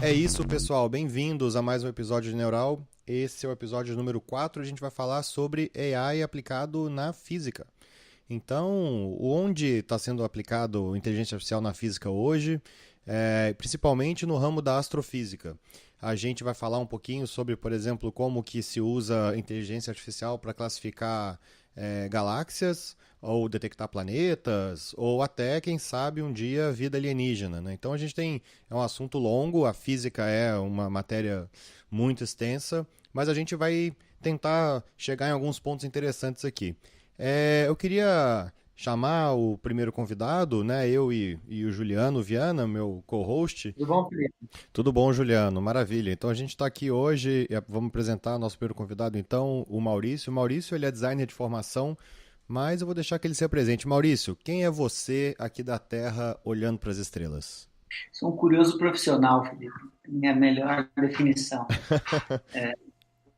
É isso, pessoal. Bem-vindos a mais um episódio de Neural. Esse é o episódio número 4. A gente vai falar sobre AI aplicado na física. Então, onde está sendo aplicado inteligência artificial na física hoje? Principalmente no ramo da astrofísica. A gente vai falar um pouquinho sobre, por exemplo, como que se usa inteligência artificial para classificar galáxias, ou detectar planetas, ou até, quem sabe, um dia vida alienígena, né? Então é um assunto longo, a física é uma matéria muito extensa, mas a gente vai tentar chegar em alguns pontos interessantes aqui. Eu queria chamar o primeiro convidado, né? Eu e o Juliano Viana, meu co-host. Tudo bom, Felipe? Tudo bom, Juliano? Maravilha. Então a gente está aqui hoje, vamos apresentar nosso primeiro convidado, então, o Maurício. O Maurício, ele é designer de formação, mas eu vou deixar que ele se apresente. Maurício, quem é você aqui da Terra olhando para as estrelas? Sou um curioso profissional, Felipe. Minha melhor definição.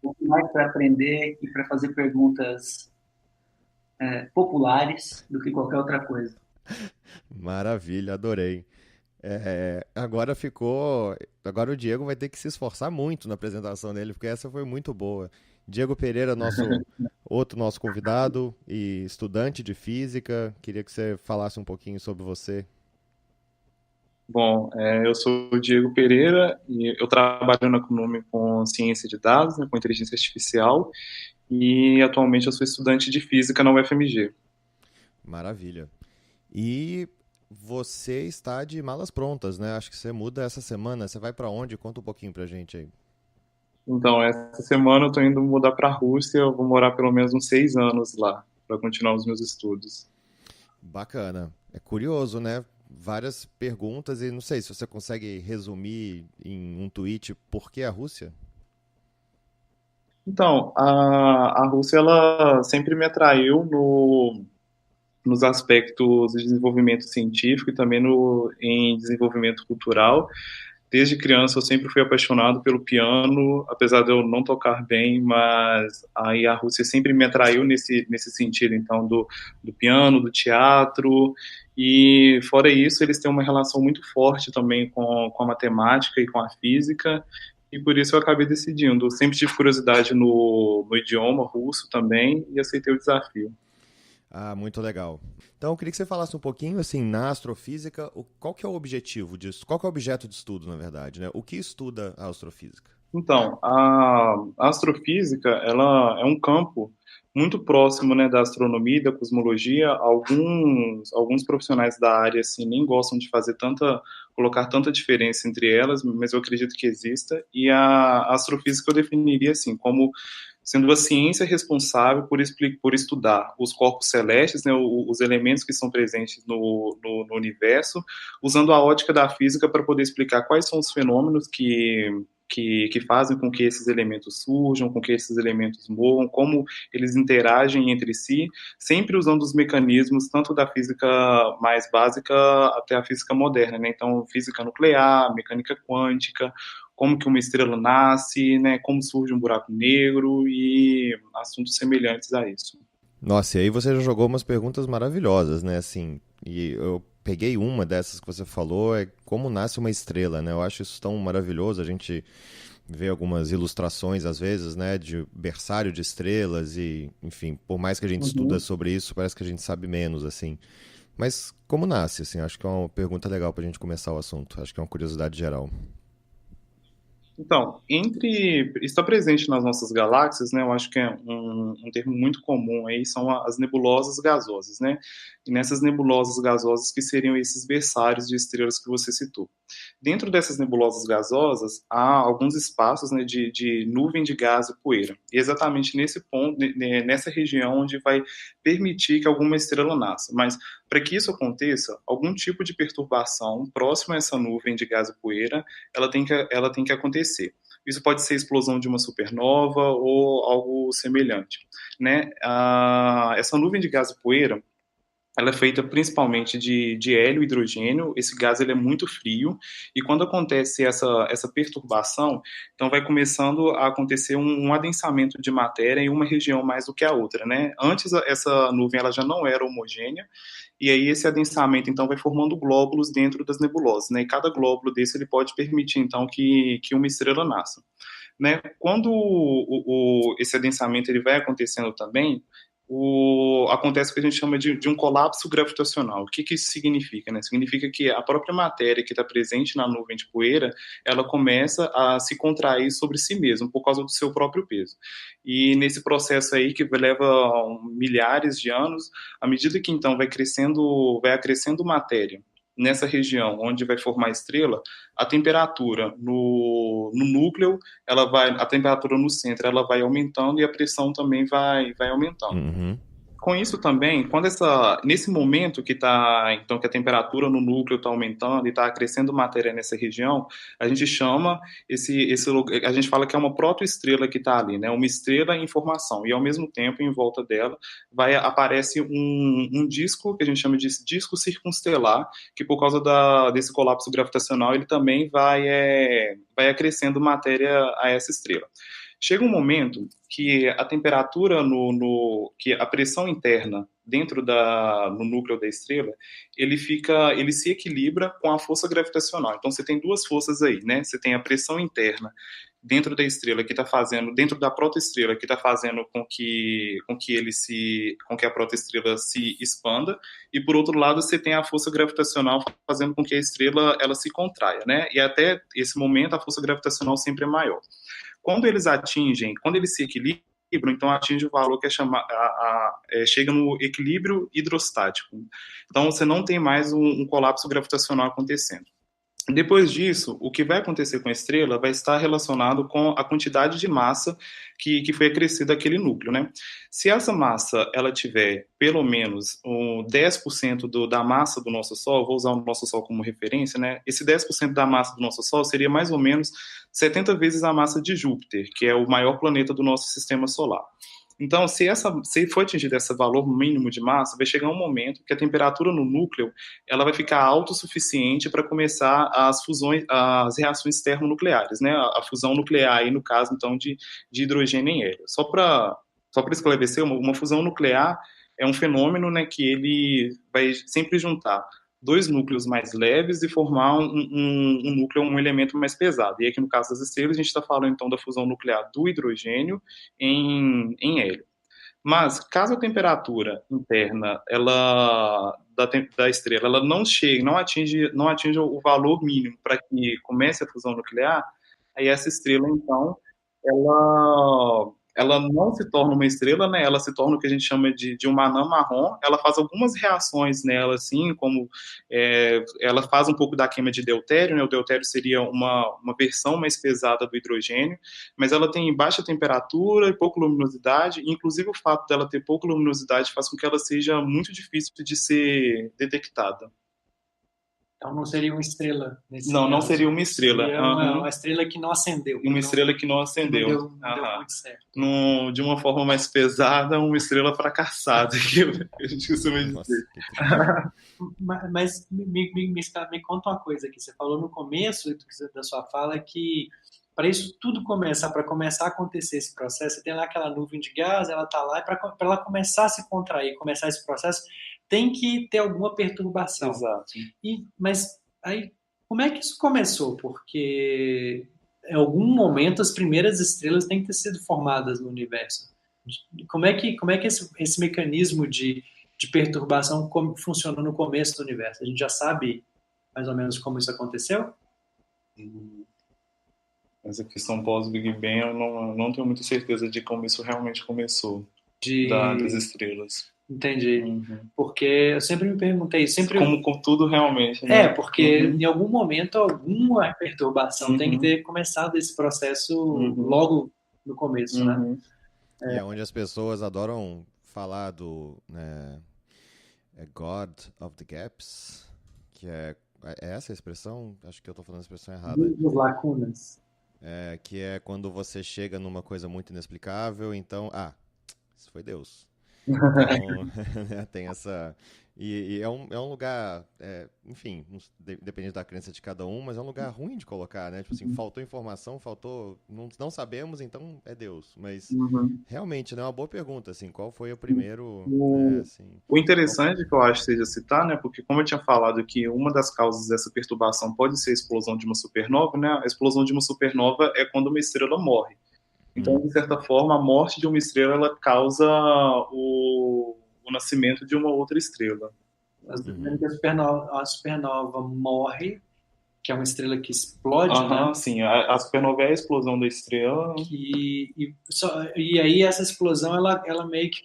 Muito mais para aprender e para fazer perguntas populares do que qualquer outra coisa. Maravilha, adorei. Agora ficou. Agora o Diego vai ter que se esforçar muito na apresentação dele, porque essa foi muito boa. Diego Pereira, nosso convidado e estudante de física. Queria que você falasse um pouquinho sobre você. Bom, eu sou o Diego Pereira e eu trabalho na Kunumi com ciência de dados, né, com inteligência artificial, e atualmente eu sou estudante de física na UFMG. Maravilha. E você está de malas prontas, né? Acho que você muda essa semana. Você vai para onde? Conta um pouquinho pra gente aí. Então, essa semana eu estou indo mudar para a Rússia, eu vou morar pelo menos uns 6 anos lá, para continuar os meus estudos. Bacana. É curioso, né? Várias perguntas e não sei se você consegue resumir em um tweet por que a Rússia? Então, a Rússia, ela sempre me atraiu nos aspectos de desenvolvimento científico e também em desenvolvimento cultural. Desde criança eu sempre fui apaixonado pelo piano, apesar de eu não tocar bem, mas aí a Rússia sempre me atraiu nesse sentido, então, do piano, do teatro, e fora isso eles têm uma relação muito forte também com a matemática e com a física, e por isso eu acabei decidindo. Eu sempre tive curiosidade no idioma russo também e aceitei o desafio. Ah, muito legal. Então, eu queria que você falasse um pouquinho, assim, na astrofísica, qual que é o objetivo disso? Qual que é o objeto de estudo, na verdade, né? O que estuda a astrofísica? Então, a astrofísica, ela é um campo muito próximo, né, da astronomia e da cosmologia. Alguns profissionais da área assim nem gostam de colocar tanta diferença entre elas, mas eu acredito que exista. E a astrofísica eu definiria assim como sendo a ciência responsável por estudar os corpos celestes, né, os elementos que estão presentes no universo, usando a ótica da física para poder explicar quais são os fenômenos que fazem com que esses elementos surjam, com que esses elementos movam, como eles interagem entre si, sempre usando os mecanismos tanto da física mais básica até a física moderna, né? Então, física nuclear, mecânica quântica, como que uma estrela nasce, né? Como surge um buraco negro e assuntos semelhantes a isso. Nossa, e aí você já jogou umas perguntas maravilhosas, né? Assim, e eu peguei uma dessas que você falou, é como nasce uma estrela, né? Eu acho isso tão maravilhoso, a gente vê algumas ilustrações, às vezes, né, de berçário de estrelas e, enfim, por mais que a gente estuda Uhum. sobre isso, parece que a gente sabe menos, assim. Mas como nasce, assim? Acho que é uma pergunta legal pra gente começar o assunto. Acho que é uma curiosidade geral. Então, está presente nas nossas galáxias, né? Eu acho que é um termo muito comum aí, são as nebulosas gasosas, né? E nessas nebulosas gasosas que seriam esses berçários de estrelas que você citou. Dentro dessas nebulosas gasosas, há alguns espaços, né, de nuvem de gás e poeira. E exatamente nesse ponto, nessa região onde vai permitir que alguma estrela nasça. Mas para que isso aconteça, algum tipo de perturbação próxima a essa nuvem de gás e poeira ela tem que acontecer. Isso pode ser a explosão de uma supernova ou algo semelhante, né? Essa nuvem de gás e poeira, ela é feita principalmente de hélio e hidrogênio. Esse gás ele é muito frio e quando acontece essa perturbação, então vai começando a acontecer um adensamento de matéria em uma região mais do que a outra, né? Antes essa nuvem ela já não era homogênea e aí esse adensamento então vai formando glóbulos dentro das nebulosas, né? E cada glóbulo desse ele pode permitir então que uma estrela nasça, né? Quando esse adensamento ele vai acontecendo também, acontece o que a gente chama de um colapso gravitacional. O que isso significa, né? Significa que a própria matéria que está presente na nuvem de poeira, ela começa a se contrair sobre si mesma, por causa do seu próprio peso. E nesse processo aí, que leva milhares de anos, à medida que então vai acrescendo matéria nessa região onde vai formar a estrela, a temperatura no núcleo, a temperatura no centro, ela vai aumentando e a pressão também vai aumentando. Uhum. Com isso também, nesse momento então que a temperatura no núcleo está aumentando e está crescendo matéria nessa região, a gente chama a gente fala que é uma protoestrela que está ali, né? Uma estrela em formação e ao mesmo tempo em volta dela aparece um disco que a gente chama de disco circunstelar, que por causa desse colapso gravitacional ele também vai acrescendo matéria a essa estrela. Chega um momento que a temperatura que a pressão interna dentro no núcleo da estrela, ele se equilibra com a força gravitacional. Então você tem duas forças aí, né? Você tem a pressão interna dentro da estrela que está fazendo, dentro da protoestrela que está fazendo com que a protoestrela se expanda, e por outro lado você tem a força gravitacional fazendo com que a estrela ela se contraia, né? E até esse momento a força gravitacional sempre é maior. Quando eles se equilibram, então atinge o valor que chega no equilíbrio hidrostático. Então você não tem mais um colapso gravitacional acontecendo. Depois disso, o que vai acontecer com a estrela vai estar relacionado com a quantidade de massa que foi acrescida àquele núcleo, né? Se essa massa ela tiver pelo menos 10% da massa do nosso Sol, vou usar o nosso Sol como referência, né? Esse 10% da massa do nosso Sol seria mais ou menos 70 vezes a massa de Júpiter, que é o maior planeta do nosso sistema solar. Então, se for atingido esse valor mínimo de massa, vai chegar um momento que a temperatura no núcleo ela vai ficar autossuficiente para começar as reações termonucleares, né? A fusão nuclear, aí, no caso, então, de hidrogênio em hélio. Só para esclarecer, uma fusão nuclear é um fenômeno, né, que ele vai sempre juntar dois núcleos mais leves e formar um núcleo, um elemento mais pesado. E aqui no caso das estrelas, a gente está falando então da fusão nuclear do hidrogênio em hélio. Mas caso a temperatura interna da estrela ela não atinge o valor mínimo para que comece a fusão nuclear, aí essa estrela então ela não se torna uma estrela, né? Ela se torna o que a gente chama de uma anã marrom. Ela faz algumas reações nela, assim, como ela faz um pouco da queima de deutério, né? O deutério seria uma versão mais pesada do hidrogênio, mas ela tem baixa temperatura e pouca luminosidade. Inclusive, o fato dela ter pouca luminosidade faz com que ela seja muito difícil de ser detectada. Então não seria uma estrela nesse Não, caso. Não seria uma estrela. Seria uma estrela que não acendeu. Uma estrela que não acendeu. Não deu muito certo. De uma forma mais pesada, uma estrela fracassada, que a gente costuma dizer. Mas me conta uma coisa aqui. Você falou no começo da sua fala que para isso tudo começar, para começar a acontecer esse processo, você tem lá aquela nuvem de gás, ela está lá, e para ela começar a se contrair, começar esse processo, tem que ter alguma perturbação. Exato. Mas aí, como é que isso começou? Porque em algum momento as primeiras estrelas têm que ter sido formadas no universo. Como é que esse mecanismo de perturbação funcionou no começo do universo? A gente já sabe mais ou menos como isso aconteceu? Essa questão pós-Big Bang, eu não tenho muita certeza de como isso realmente começou, das estrelas. Entendi. Porque eu sempre me perguntei... Como com tudo realmente, né? Porque em algum momento alguma perturbação tem que ter começado esse processo logo no começo, né? E é onde as pessoas adoram falar do God of the Gaps, que é essa a expressão? Acho que eu estou falando a expressão errada. Dos lacunas. que é quando você chega numa coisa muito inexplicável, então, isso foi Deus. Então, tem essa. E é um lugar, enfim, depende da crença de cada um, mas é um lugar ruim de colocar, né? Tipo assim, faltou informação, faltou. Não sabemos, então é Deus. Mas Uhum. realmente, né, é uma boa pergunta, assim, qual foi o primeiro, né, O, assim. o Qual foi... interessante que eu acho que seja citar, né, porque como eu tinha falado que uma das causas dessa perturbação pode ser a explosão de uma supernova, né, a explosão de uma supernova é quando uma estrela morre. Então, de certa forma, a morte de uma estrela ela causa o nascimento de uma outra estrela. Uhum. A supernova morre, que é uma estrela que explode, né? Aham, sim, a supernova é a explosão da estrela. E aí essa explosão ela meio que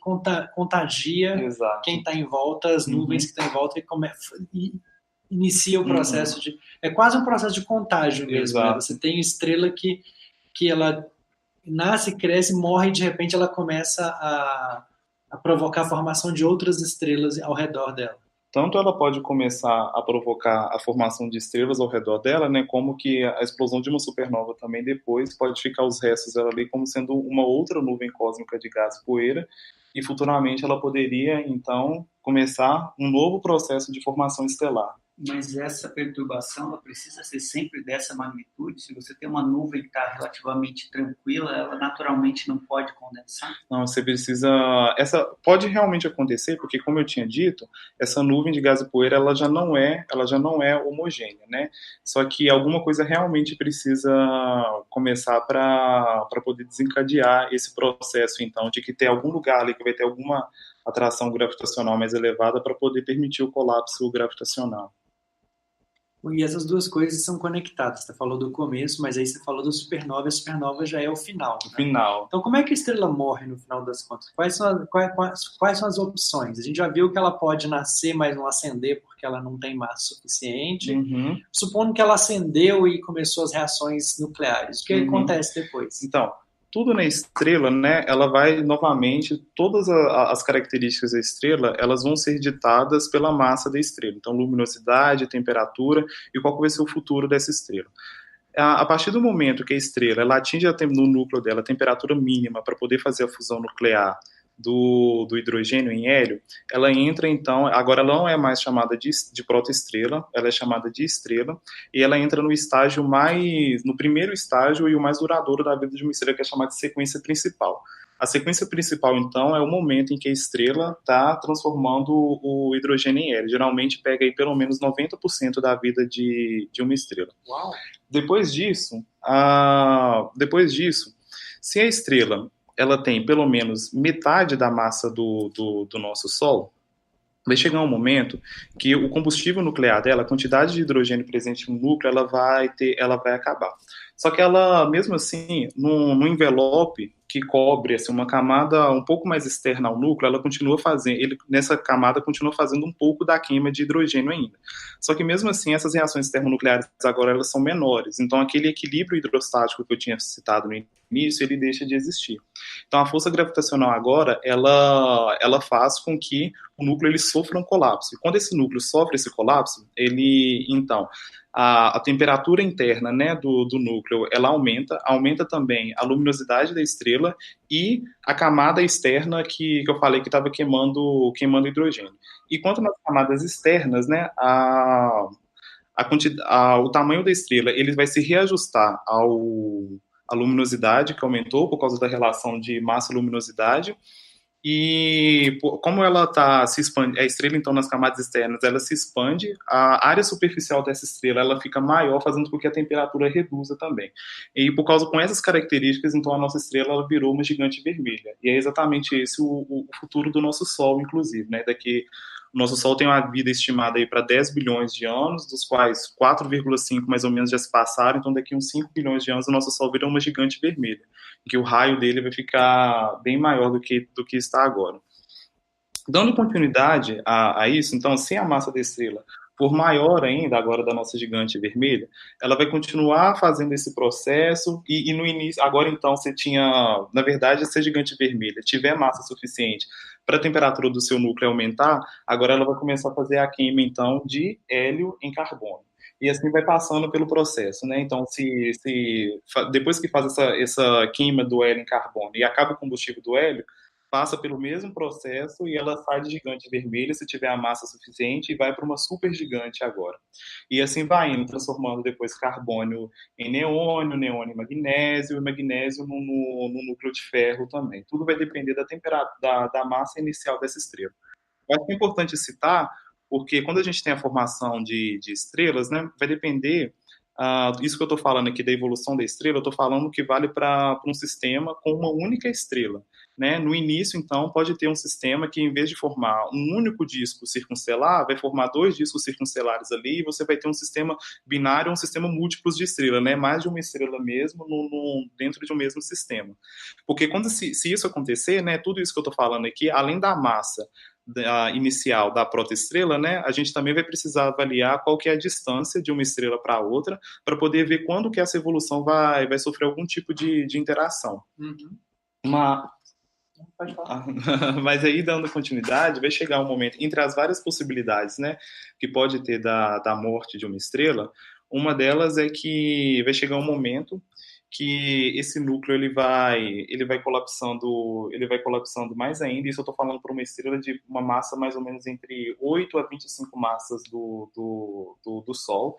contagia Exato. quem está em volta, as nuvens que estão em volta e inicia o processo de. É quase um processo de contágio mesmo, né? Exato. Você tem estrela que ela nasce, cresce, morre e de repente ela começa a provocar a formação de outras estrelas ao redor dela. Tanto ela pode começar a provocar a formação de estrelas ao redor dela, né, como que a explosão de uma supernova também depois pode ficar os restos dela ali como sendo uma outra nuvem cósmica de gás e poeira, e futuramente ela poderia, então, começar um novo processo de formação estelar. Mas essa perturbação ela precisa ser sempre dessa magnitude? Se você tem uma nuvem que está relativamente tranquila, ela naturalmente não pode condensar? Não, você precisa... Essa pode realmente acontecer, porque como eu tinha dito, essa nuvem de gás e poeira ela já não é homogênea, né? Só que alguma coisa realmente precisa começar para poder desencadear esse processo, então, de que ter algum lugar ali que vai ter alguma atração gravitacional mais elevada para poder permitir o colapso gravitacional. E essas duas coisas são conectadas. Você falou do começo, mas aí você falou da supernova, e a supernova já é o final. Né? Final. Então, como é que a estrela morre no final das contas? Quais são as opções? A gente já viu que ela pode nascer, mas não acender porque ela não tem massa suficiente. Supondo que ela acendeu e começou as reações nucleares. O que acontece depois? Então, tudo na estrela, né, ela vai novamente, todas as características da estrela, elas vão ser ditadas pela massa da estrela. Então, luminosidade, temperatura e qual vai ser o futuro dessa estrela. A partir do momento que a estrela ela atinge no núcleo dela a temperatura mínima para poder fazer a fusão nuclear do hidrogênio em hélio, ela entra então, agora ela não é mais chamada de protoestrela, ela é chamada de estrela, e ela entra no primeiro estágio e o mais duradouro da vida de uma estrela, que é chamada de sequência principal. A sequência principal, então, é o momento em que a estrela está transformando o hidrogênio em hélio. Geralmente pega aí pelo menos 90% da vida de uma estrela. Uau. Depois disso, se a estrela ela tem pelo menos metade da massa do nosso Sol, vai chegar um momento que o combustível nuclear dela, a quantidade de hidrogênio presente no núcleo, ela vai acabar. Só que ela, mesmo assim, no envelope que cobre assim, uma camada um pouco mais externa ao núcleo, nessa camada continua fazendo um pouco da queima de hidrogênio ainda. Só que mesmo assim, essas reações termonucleares agora elas são menores. Então, aquele equilíbrio hidrostático que eu tinha citado no início, ele deixa de existir. Então, a força gravitacional agora, ela faz com que o núcleo ele sofra um colapso. E quando esse núcleo sofre esse colapso, a temperatura interna, né, do núcleo, ela aumenta também a luminosidade da estrela e a camada externa que eu falei que estava queimando hidrogênio. E quanto nas camadas externas, né, o tamanho da estrela ele vai se reajustar à luminosidade que aumentou por causa da relação de massa-luminosidade. E como ela está se expandindo, a estrela então nas camadas externas ela se expande, a área superficial dessa estrela ela fica maior, fazendo com que a temperatura reduza também. E com essas características, então a nossa estrela ela virou uma gigante vermelha. E é exatamente esse o futuro do nosso Sol, inclusive, né? O nosso Sol tem uma vida estimada aí para 10 bilhões de anos, dos quais 4,5 mais ou menos já se passaram, então daqui uns 5 bilhões de anos o nosso Sol vira uma gigante vermelha, que o raio dele vai ficar bem maior do que está agora. Dando continuidade a isso, então, se a massa da estrela for maior ainda, agora da nossa gigante vermelha, ela vai continuar fazendo esse processo e no início, agora então, na verdade, se a gigante vermelha tiver massa suficiente para a temperatura do seu núcleo aumentar, agora ela vai começar a fazer a queima, então, de hélio em carbono. e assim vai passando pelo processo, né? Então, depois que faz essa queima do hélio em carbono e acaba o combustível do hélio, passa pelo mesmo processo e ela sai de gigante vermelha se tiver a massa suficiente e vai para uma supergigante agora. E assim vai indo, transformando depois carbônio em neônio, neônio em magnésio e magnésio no núcleo de ferro também. Tudo vai depender da temperatura, da massa inicial dessa estrela. Eu acho que é importante citar, porque quando a gente tem a formação de estrelas, né, vai depender, isso que eu estou falando aqui da evolução da estrela, eu estou falando que vale para um sistema com uma única estrela. Né? No início, então, pode ter um sistema que, em vez de formar um único disco circunstelar, vai formar 2 discos circunstelares ali, e você vai ter um sistema binário, um sistema múltiplos de estrela, né? Mais de uma estrela mesmo dentro de um mesmo sistema. Porque se isso acontecer, né, tudo isso que eu estou falando aqui, além da massa inicial da protoestrela, né, a gente também vai precisar avaliar qual que é a distância de uma estrela para outra, para poder ver quando que essa evolução vai sofrer algum tipo de interação. Uhum. Pode falar. Mas aí, dando continuidade, vai chegar um momento, entre as várias possibilidades, né, que pode ter da morte de uma estrela, uma delas é que vai chegar um momento que esse núcleo ele vai colapsando mais ainda. Isso eu estou falando para uma estrela de uma massa mais ou menos entre 8 a 25 massas do Sol.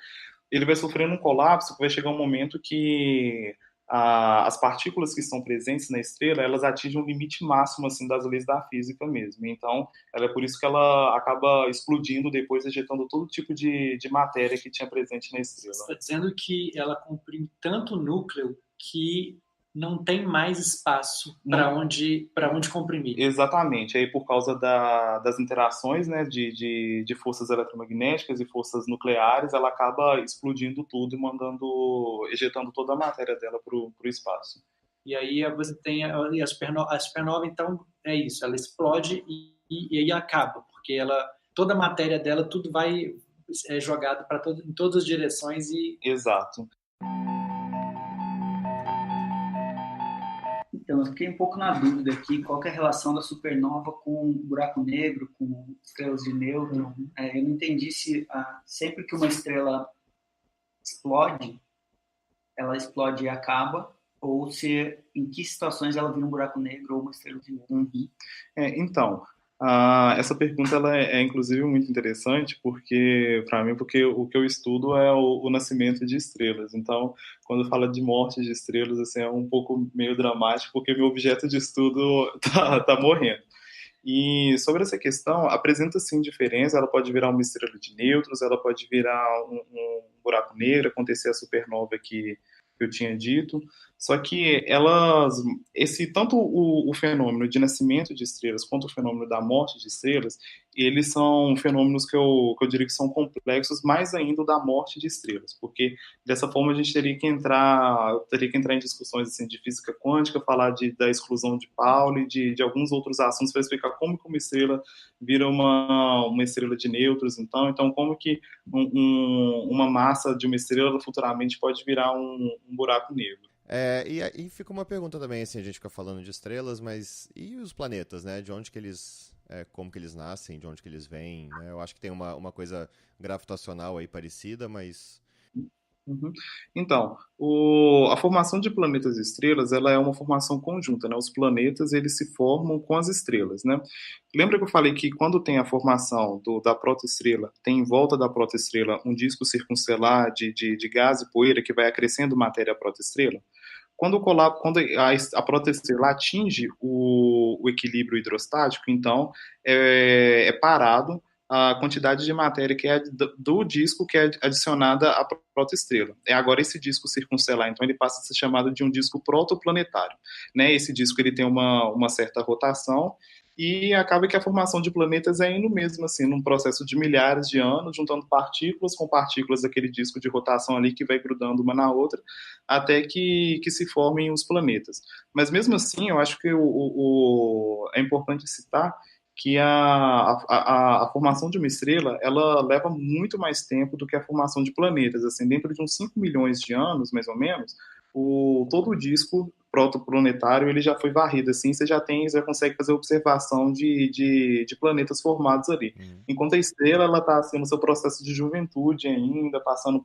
Ele vai sofrendo um colapso, que vai chegar um momento que as partículas que estão presentes na estrela, elas atingem um limite máximo assim das leis da física mesmo. Então, é por isso que ela acaba explodindo depois, ejetando todo tipo de matéria que tinha presente na estrela. Você está dizendo que ela comprime tanto núcleo que não tem mais espaço para onde comprimir. Exatamente. Aí, por causa das interações, né, de forças eletromagnéticas e forças nucleares, ela acaba explodindo tudo e ejetando toda a matéria dela para o espaço. E aí você tem a supernova, então, é isso. Ela explode e aí acaba, porque toda a matéria dela, tudo vai jogado em todas as direções. Exato. Então, eu fiquei um pouco na dúvida aqui, qual que é a relação da supernova com buraco negro, com estrelas de nêutron. Eu não entendi se sempre que uma estrela explode, ela explode e acaba, ou se em que situações ela vira um buraco negro ou uma estrela de nêutron. Uhum. Então, essa pergunta ela é inclusive muito interessante porque o que eu estudo é o nascimento de estrelas. Então, quando fala de morte de estrelas, assim, é um pouco meio dramático porque meu objeto de estudo tá morrendo. E sobre essa questão, apresenta sim diferença. Ela pode virar uma estrela de nêutrons, ela pode virar um buraco negro, acontecer a supernova que eu tinha dito. Só que tanto o fenômeno de nascimento de estrelas quanto o fenômeno da morte de estrelas, eles são fenômenos que eu diria que são complexos, mais ainda da morte de estrelas, porque dessa forma a gente teria que entrar em discussões assim, de física quântica, falar da exclusão de Pauli, de alguns outros assuntos para explicar como que uma estrela vira uma estrela de nêutrons, então como que uma massa de uma estrela futuramente pode virar um buraco negro. E aí fica uma pergunta também, assim, a gente fica falando de estrelas, mas e os planetas, né? De onde que eles, como que eles nascem, de onde que eles vêm, né? Eu acho que tem uma coisa gravitacional aí parecida, mas... Uhum. Então, a formação de planetas e estrelas, ela é uma formação conjunta, né? Os planetas, eles se formam com as estrelas, né? Lembra que eu falei que quando tem a formação da protoestrela, tem em volta da protoestrela um disco circunstelar de gás e poeira que vai acrescendo matéria à protoestrela? Quando a protoestrela atinge o equilíbrio hidrostático, então é parado a quantidade de matéria que é do disco que é adicionada à protoestrela. Agora esse disco circunstelar, então ele passa a ser chamado de um disco protoplanetário, né? Esse disco ele tem uma certa rotação e acaba que a formação de planetas é indo mesmo assim, num processo de milhares de anos, juntando partículas com partículas daquele disco de rotação ali que vai grudando uma na outra, até que se formem os planetas. Mas mesmo assim, eu acho que é importante citar que a formação de uma estrela, ela leva muito mais tempo do que a formação de planetas. Assim, dentro de uns 5 milhões de anos, mais ou menos, todo o disco protoplanetário ele já foi varrido, assim, você já consegue fazer observação de planetas formados ali. Enquanto a estrela, ela está assim, no seu processo de juventude ainda, passando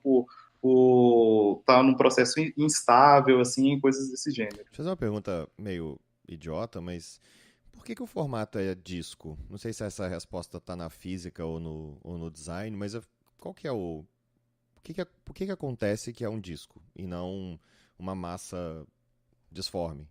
tá num processo instável, assim, coisas desse gênero. Deixa eu fazer uma pergunta meio idiota, mas por que o formato é disco? Não sei se essa resposta está na física ou no design, mas qual que é o... Por que acontece que é um disco e não uma massa disforme?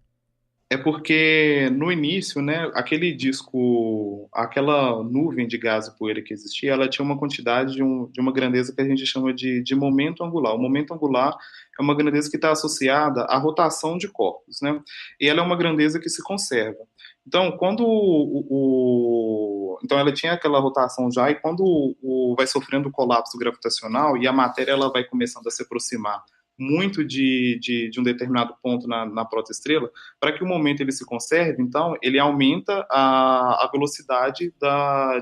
É porque no início, né, aquele disco, aquela nuvem de gás e poeira que existia, ela tinha uma quantidade de uma grandeza que a gente chama de momento angular. O momento angular é uma grandeza que está associada à rotação de corpos, né? E ela é uma grandeza que se conserva. Então, quando então ela tinha aquela rotação já, e quando vai sofrendo o colapso gravitacional e a matéria ela vai começando a se aproximar muito de um determinado ponto na protoestrela, para que o momento ele se conserve, então ele aumenta a velocidade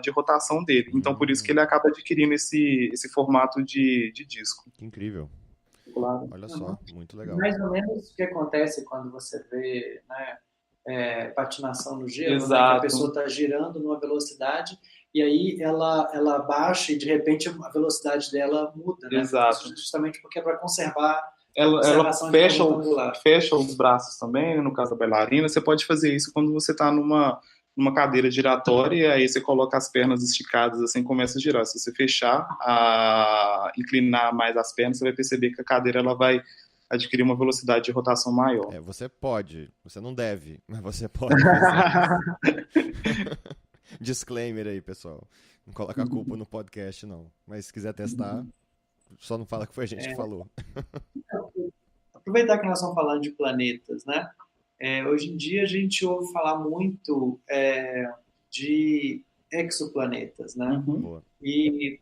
de rotação dele. Então por isso que ele acaba adquirindo esse formato de disco. Que incrível. Claro. Olha só, muito legal. Mais ou menos o que acontece quando você vê, né, patinação no gelo, né, que Exato. a pessoa está girando numa velocidade e aí ela baixa e de repente a velocidade dela muda, né? Exato. Justamente porque é para conservar ela fecha os braços também, no caso da bailarina. Você pode fazer isso quando você está numa cadeira giratória, e aí você coloca as pernas esticadas, assim, começa a girar. Se você fechar, inclinar mais as pernas, você vai perceber que a cadeira ela vai adquirir uma velocidade de rotação maior. Você pode, você não deve, mas você pode fazer. Disclaimer aí, pessoal. Não coloca a culpa no podcast, não. Mas se quiser testar, só não fala que foi a gente que falou. Aproveitar que nós estamos falando de planetas, né? Hoje em dia a gente ouve falar muito de exoplanetas, né? E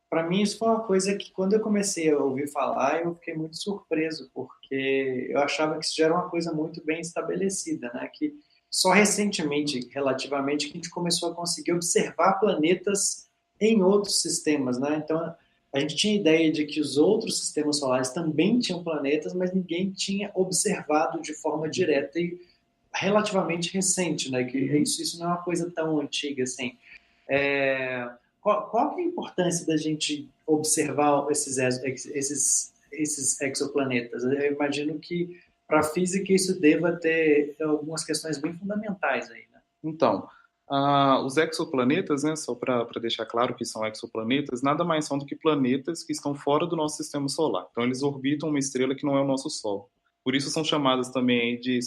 para mim isso foi uma coisa que quando eu comecei a ouvir falar eu fiquei muito surpreso, porque eu achava que isso já era uma coisa muito bem estabelecida, né? Que só recentemente, relativamente, que a gente começou a conseguir observar planetas em outros sistemas, né? Então a gente tinha ideia de que os outros sistemas solares também tinham planetas, mas ninguém tinha observado de forma direta e relativamente recente, né? Que isso não é uma coisa tão antiga assim. Qual que é a importância da gente observar esses exoplanetas? Eu imagino que para a física isso deva ter algumas questões bem fundamentais aí, né? Então, os exoplanetas, né, só para deixar claro que são exoplanetas, nada mais são do que planetas que estão fora do nosso sistema solar. Então, eles orbitam uma estrela que não é o nosso Sol. Por isso são chamados também de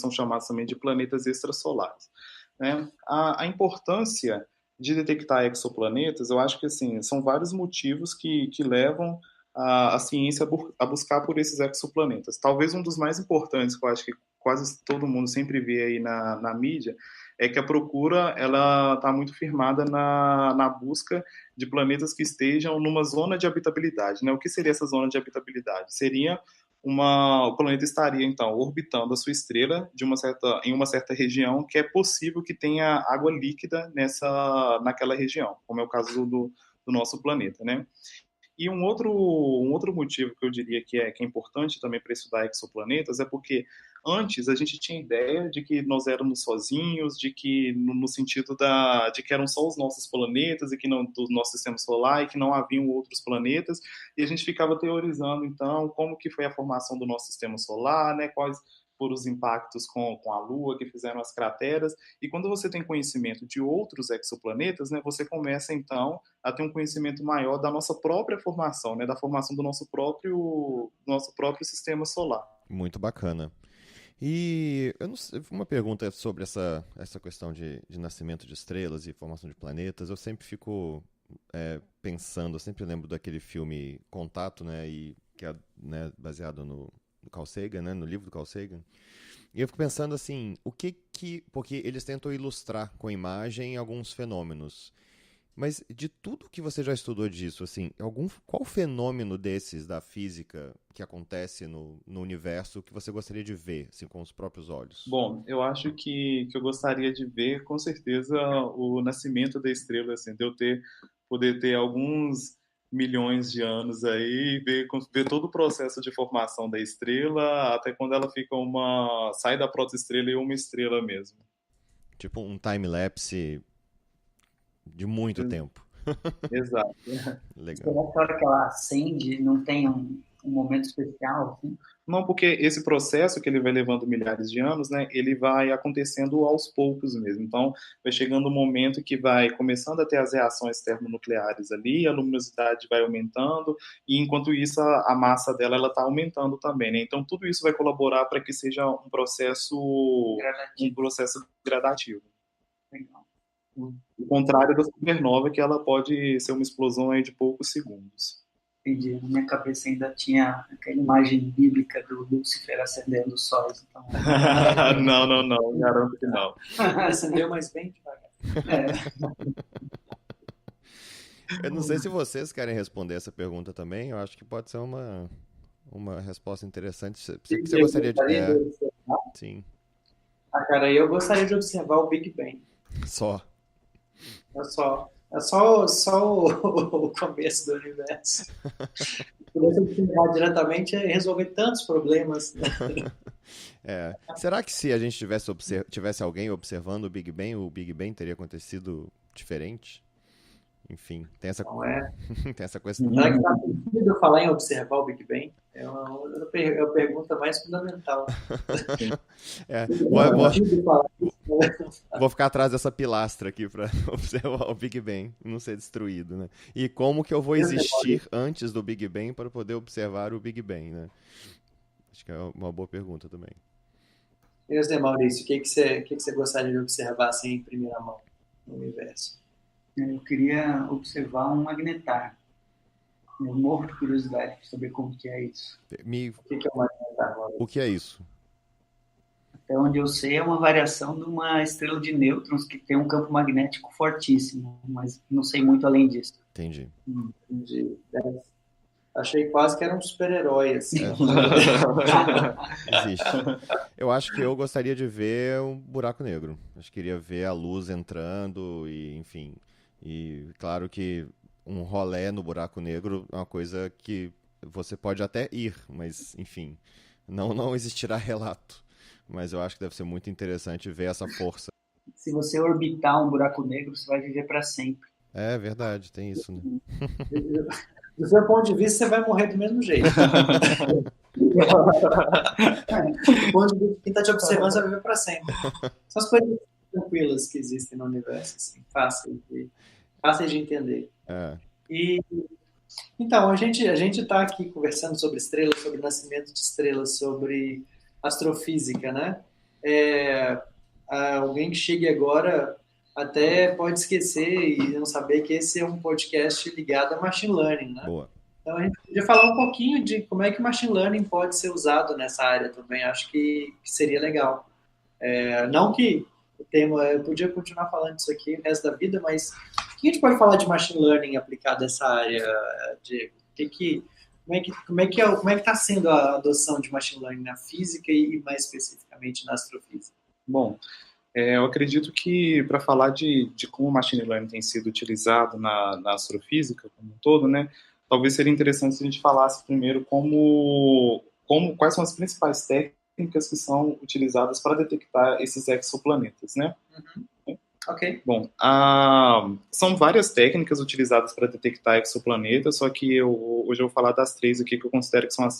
planetas extrasolares, né? A importância de detectar exoplanetas, eu acho que assim, são vários motivos que levam a ciência a buscar por esses exoplanetas. Talvez um dos mais importantes, que eu acho que quase todo mundo sempre vê aí na mídia, é que a procura ela está muito firmada na busca de planetas que estejam numa zona de habitabilidade, né? O que seria essa zona de habitabilidade? Seria o planeta estaria então orbitando a sua estrela em uma certa região que é possível que tenha água líquida naquela região, como é o caso do nosso planeta, né? E um outro motivo que eu diria que é importante também para estudar exoplanetas é porque antes a gente tinha ideia de que nós éramos sozinhos, de que no sentido de que eram só os nossos planetas e que não do nosso sistema solar e que não haviam outros planetas, e a gente ficava teorizando então como que foi a formação do nosso sistema solar, né, quais foram os impactos com a Lua que fizeram as crateras, e quando você tem conhecimento de outros exoplanetas, né, você começa então a ter um conhecimento maior da nossa própria formação, né, da formação do nosso próprio sistema solar. Muito bacana. E eu não sei, uma pergunta sobre essa questão de nascimento de estrelas e formação de planetas. Eu sempre fico pensando, eu sempre lembro daquele filme Contato, né, que é, né, baseado no Carl Sagan, né, no livro do Carl Sagan. E eu fico pensando assim, porque eles tentam ilustrar com imagem alguns fenômenos. Mas de tudo que você já estudou disso, assim, qual fenômeno desses da física que acontece no universo que você gostaria de ver, assim, com os próprios olhos? Bom, eu acho que eu gostaria de ver, com certeza, o nascimento da estrela, assim, de eu poder ter alguns milhões de anos aí, ver todo o processo de formação da estrela, até quando ela fica sai da protoestrela e uma estrela mesmo. Tipo um time-lapse de muito tempo. Exato. Será que Legal. a hora que ela acende não tem um momento especial? Assim? Não, porque esse processo que ele vai levando milhares de anos, né, ele vai acontecendo aos poucos mesmo. Então, vai chegando um momento que vai começando a ter as reações termonucleares ali, a luminosidade vai aumentando, e enquanto isso a massa dela ela está aumentando também, né? Então, tudo isso vai colaborar para que seja um processo gradativo. Legal. O contrário da supernova, que ela pode ser uma explosão aí de poucos segundos. Entendi. Na minha cabeça ainda tinha aquela imagem bíblica do Lúcifer acendendo os sóis. Então... não, garanto que não. Acendeu, mas bem devagar. Eu não sei se vocês querem responder essa pergunta também. Eu acho que pode ser uma resposta interessante. Você gostaria de... Sim. Cara, eu gostaria de observar o Big Bang. Só. É só o começo do universo. Se você observar diretamente, é resolver tantos problemas. Será que se a gente tivesse alguém observando o Big Bang teria acontecido diferente? Enfim, tem essa questão. Será que está permitido falar em observar o Big Bang? É a pergunta mais fundamental. Vou ficar atrás dessa pilastra aqui para observar o Big Bang e não ser destruído, né? E como que eu vou existir antes do Big Bang para poder observar o Big Bang, né? Acho que é uma boa pergunta também. E você, Maurício, o que você gostaria de observar assim, em primeira mão no universo? Eu queria observar um magnetar. Eu morro de curiosidade de saber como que é isso. O que é um magnetar? O que é isso? Até onde eu sei, é uma variação de uma estrela de nêutrons que tem um campo magnético fortíssimo, mas não sei muito além disso. Entendi. Achei quase que era um super-herói, assim. Existe. Eu acho que eu gostaria de ver um buraco negro. Acho que queria ver a luz entrando e, enfim. E claro que um rolê no buraco negro é uma coisa que você pode até ir, mas, enfim, não existirá relato. Mas eu acho que deve ser muito interessante ver essa força. Se você orbitar um buraco negro, você vai viver para sempre. É verdade, tem isso, né? Do seu ponto de vista, você vai morrer do mesmo jeito. Do ponto de vista de quem está te observando, você vai viver para sempre. São as coisas tranquilas que existem no universo, assim, fáceis de entender. Então, a gente está aqui conversando sobre estrelas, sobre nascimento de estrelas, sobre astrofísica, né? Alguém que chegue agora até pode esquecer e não saber que esse é um podcast ligado a machine learning, né? Boa. Então a gente podia falar um pouquinho de como é que o machine learning pode ser usado nessa área também. Acho que seria legal. Não que o tema, eu podia continuar falando disso aqui o resto da vida, mas o que a gente pode falar de machine learning aplicado a essa área, Diego? Como é que está sendo a adoção de machine learning na física e mais especificamente na astrofísica? Bom, eu acredito que para falar de como o machine learning tem sido utilizado na astrofísica como um todo, né, talvez seria interessante se a gente falasse primeiro quais são as principais técnicas que são utilizadas para detectar esses exoplanetas, né? Uhum. Ok. Bom, são várias técnicas utilizadas para detectar exoplanetas, só que hoje eu vou falar das três aqui que eu considero que são as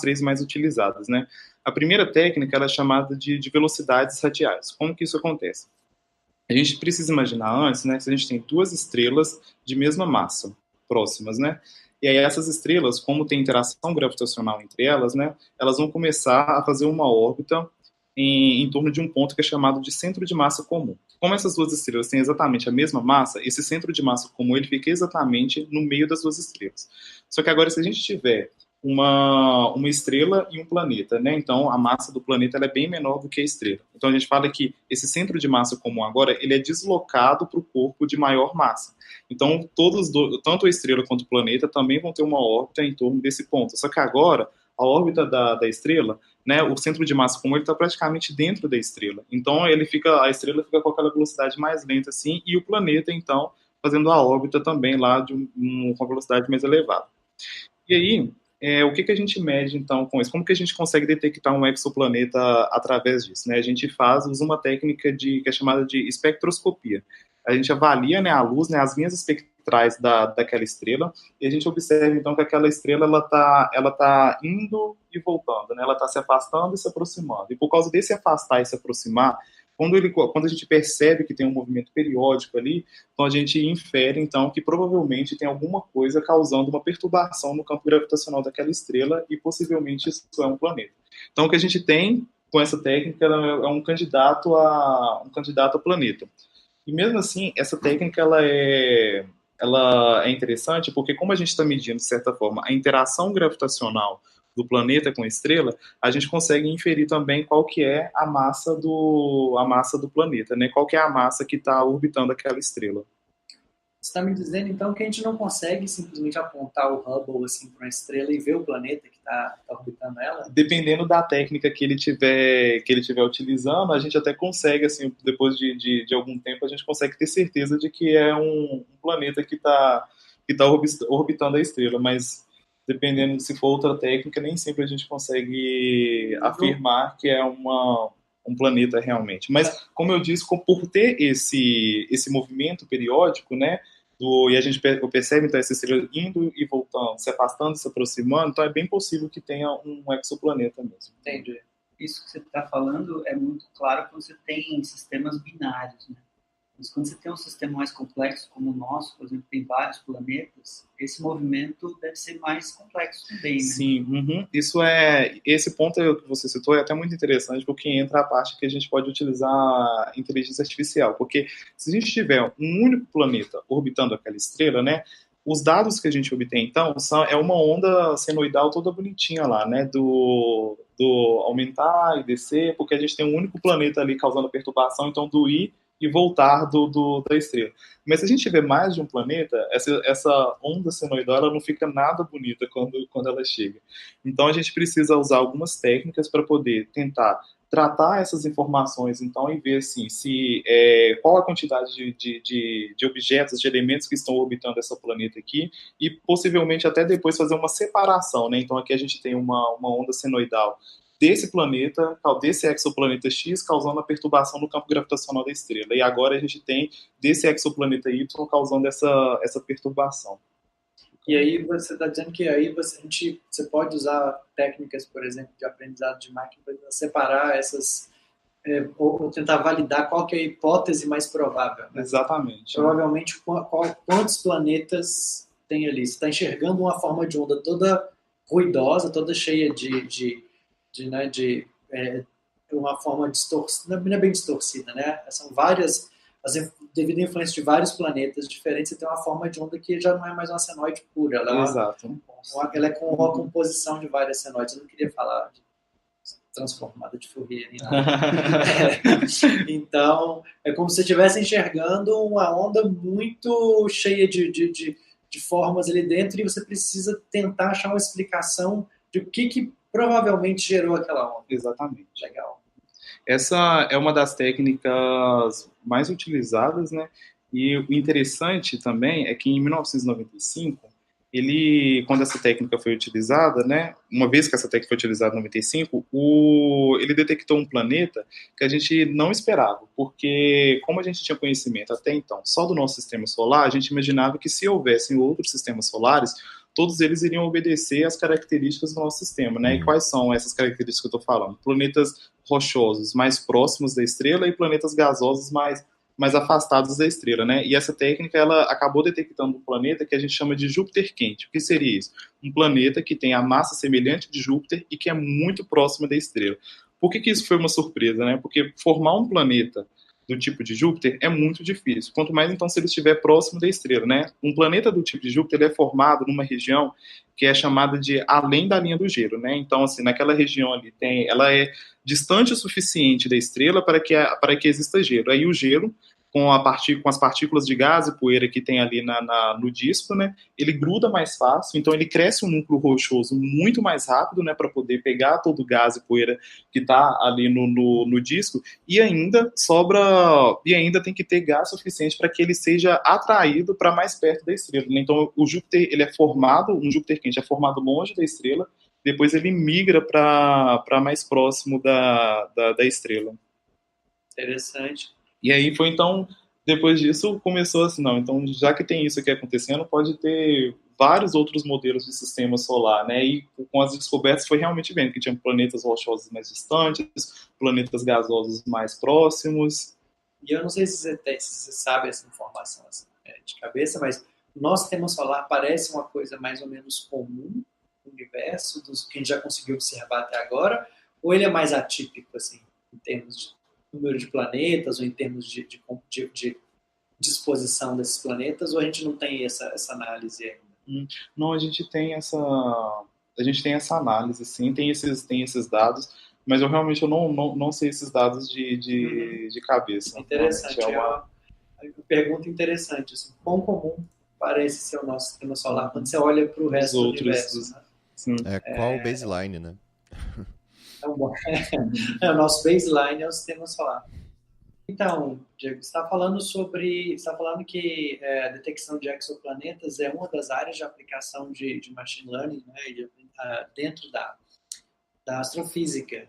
três mais utilizadas, né? A primeira técnica ela é chamada de velocidades radiais. Como que isso acontece? A gente precisa imaginar antes, né, que a gente tem duas estrelas de mesma massa, próximas, né? E aí essas estrelas, como tem interação gravitacional entre elas, né, elas vão começar a fazer uma órbita em torno de um ponto que é chamado de centro de massa comum. Como essas duas estrelas têm exatamente a mesma massa, esse centro de massa comum ele fica exatamente no meio das duas estrelas. Só que agora, se a gente tiver uma estrela e um planeta, né? Então, a massa do planeta ela é bem menor do que a estrela. Então, a gente fala que esse centro de massa comum agora ele é deslocado para o corpo de maior massa. Então, tanto a estrela quanto o planeta também vão ter uma órbita em torno desse ponto. Só que agora, a órbita da estrela, né, o centro de massa comum está praticamente dentro da estrela. Então, a estrela fica com aquela velocidade mais lenta assim, e o planeta, então, fazendo a órbita também lá com uma velocidade mais elevada. E aí, o que a gente mede, então, com isso? Como que a gente consegue detectar um exoplaneta através disso? Né? A gente usa uma técnica que é chamada de espectroscopia. A gente avalia, né, a luz, né, as linhas espectrais daquela estrela, e a gente observa, então, que aquela estrela ela tá indo e voltando, né? Ela está se afastando e se aproximando. E por causa desse afastar e se aproximar, quando a gente percebe que tem um movimento periódico ali, então a gente infere, então, que provavelmente tem alguma coisa causando uma perturbação no campo gravitacional daquela estrela e possivelmente isso é um planeta. Então, o que a gente tem com essa técnica é um candidato a planeta. E mesmo assim, essa técnica ela é interessante porque como a gente está medindo, de certa forma, a interação gravitacional do planeta com a estrela, a gente consegue inferir também qual que é a massa do planeta, né? Qual que é a massa que está orbitando aquela estrela. Você está me dizendo, então, que a gente não consegue simplesmente apontar o Hubble assim, para uma estrela e ver o planeta que está orbitando ela? Dependendo da técnica que ele tiver utilizando, a gente até consegue, assim, depois de algum tempo, a gente consegue ter certeza de que é um planeta que tá orbitando a estrela, mas dependendo se for outra técnica, nem sempre a gente consegue afirmar que é um planeta realmente. Mas, como eu disse, por ter esse movimento periódico, né, e a gente percebe, então, essa estrela indo e voltando, se afastando, se aproximando, então é bem possível que tenha um exoplaneta mesmo. Entendi. Isso que você está falando é muito claro quando você tem sistemas binários, né? Mas quando você tem um sistema mais complexo como o nosso, por exemplo, tem vários planetas, esse movimento deve ser mais complexo também, né? Sim, esse ponto que você citou é até muito interessante, porque entra a parte que a gente pode utilizar a inteligência artificial, porque se a gente tiver um único planeta orbitando aquela estrela, né, os dados que a gente obtém, então, é uma onda senoidal toda bonitinha lá, né, do aumentar e descer, porque a gente tem um único planeta ali causando perturbação, então do ir e voltar da estrela. Mas se a gente tiver mais de um planeta, essa onda senoidal ela não fica nada bonita quando ela chega. Então a gente precisa usar algumas técnicas para poder tentar tratar essas informações, então, e ver assim, qual a quantidade de objetos, de elementos que estão orbitando esse planeta aqui, e possivelmente até depois fazer uma separação, né? Então aqui a gente tem uma onda senoidal desse planeta, desse exoplaneta X, causando a perturbação no campo gravitacional da estrela. E agora a gente tem desse exoplaneta Y causando essa perturbação. E aí você está dizendo que aí você pode usar técnicas, por exemplo, de aprendizado de máquina para separar essas, ou tentar validar qual que é a hipótese mais provável. Né? Exatamente. Provavelmente, quantos planetas tem ali? Você está enxergando uma forma de onda toda ruidosa, toda cheia de uma forma distorcida, não é bem distorcida, né? São várias, devido à influência de vários planetas diferentes, você tem uma forma de onda que já não é mais uma senoide pura, ela ela é com uma composição de várias senoides. Eu não queria falar de transformada de Fourier nem nada. Então, é como se você estivesse enxergando uma onda muito cheia de formas ali dentro e você precisa tentar achar uma explicação de o que provavelmente gerou aquela onda. Exatamente. Legal. Essa é uma das técnicas mais utilizadas, né? E o interessante também é que em 1995, quando essa técnica foi utilizada, né? Uma vez que essa técnica foi utilizada em 95, ele detectou um planeta que a gente não esperava, porque como a gente tinha conhecimento até então só do nosso sistema solar, a gente imaginava que se houvessem outros sistemas solares, todos eles iriam obedecer às características do nosso sistema, né? E quais são essas características que eu estou falando? Planetas rochosos mais próximos da estrela e planetas gasosos mais afastados da estrela, né? E essa técnica, ela acabou detectando um planeta que a gente chama de Júpiter quente. O que seria isso? Um planeta que tem a massa semelhante de Júpiter e que é muito próximo da estrela. Por que isso foi uma surpresa, né? Porque formar um planeta do tipo de Júpiter é muito difícil. Quanto mais, então, se ele estiver próximo da estrela, né? Um planeta do tipo de Júpiter ele é formado numa região que é chamada de além da linha do gelo, né? Então, assim, naquela região ali ela é distante o suficiente da estrela para que exista gelo. Aí o gelo com as partículas de gás e poeira que tem ali no disco, né, ele gruda mais fácil, então ele cresce um núcleo rochoso muito mais rápido, né, para poder pegar todo o gás e poeira que está ali no disco, e ainda tem que ter gás suficiente para que ele seja atraído para mais perto da estrela, né? Então o Júpiter, um Júpiter quente é formado longe da estrela, depois ele migra para mais próximo da estrela. Interessante. E aí foi então, depois disso, começou assim, não, então já que tem isso aqui acontecendo, pode ter vários outros modelos de sistema solar, né? E com as descobertas foi realmente vendo que tinha planetas rochosos mais distantes, planetas gasosos mais próximos. E eu não sei se você sabe essa informação assim, de cabeça, mas o nosso sistema solar parece uma coisa mais ou menos comum no universo, dos que a gente já conseguiu observar até agora, ou ele é mais atípico, assim, em termos de número de planetas, ou em termos de disposição desses planetas, ou a gente não tem essa análise ainda? Não, a gente tem essa análise, sim, tem esses dados, mas eu realmente não sei esses dados de cabeça. Interessante, é uma pergunta interessante. Assim, quão comum parece ser o nosso sistema solar quando você olha para o resto do universo? Né? Sim. Qual o baseline, né? O nosso baseline é o sistema solar. Então, Diego, você está falando que a detecção de exoplanetas é uma das áreas de aplicação de machine learning, né, dentro da astrofísica.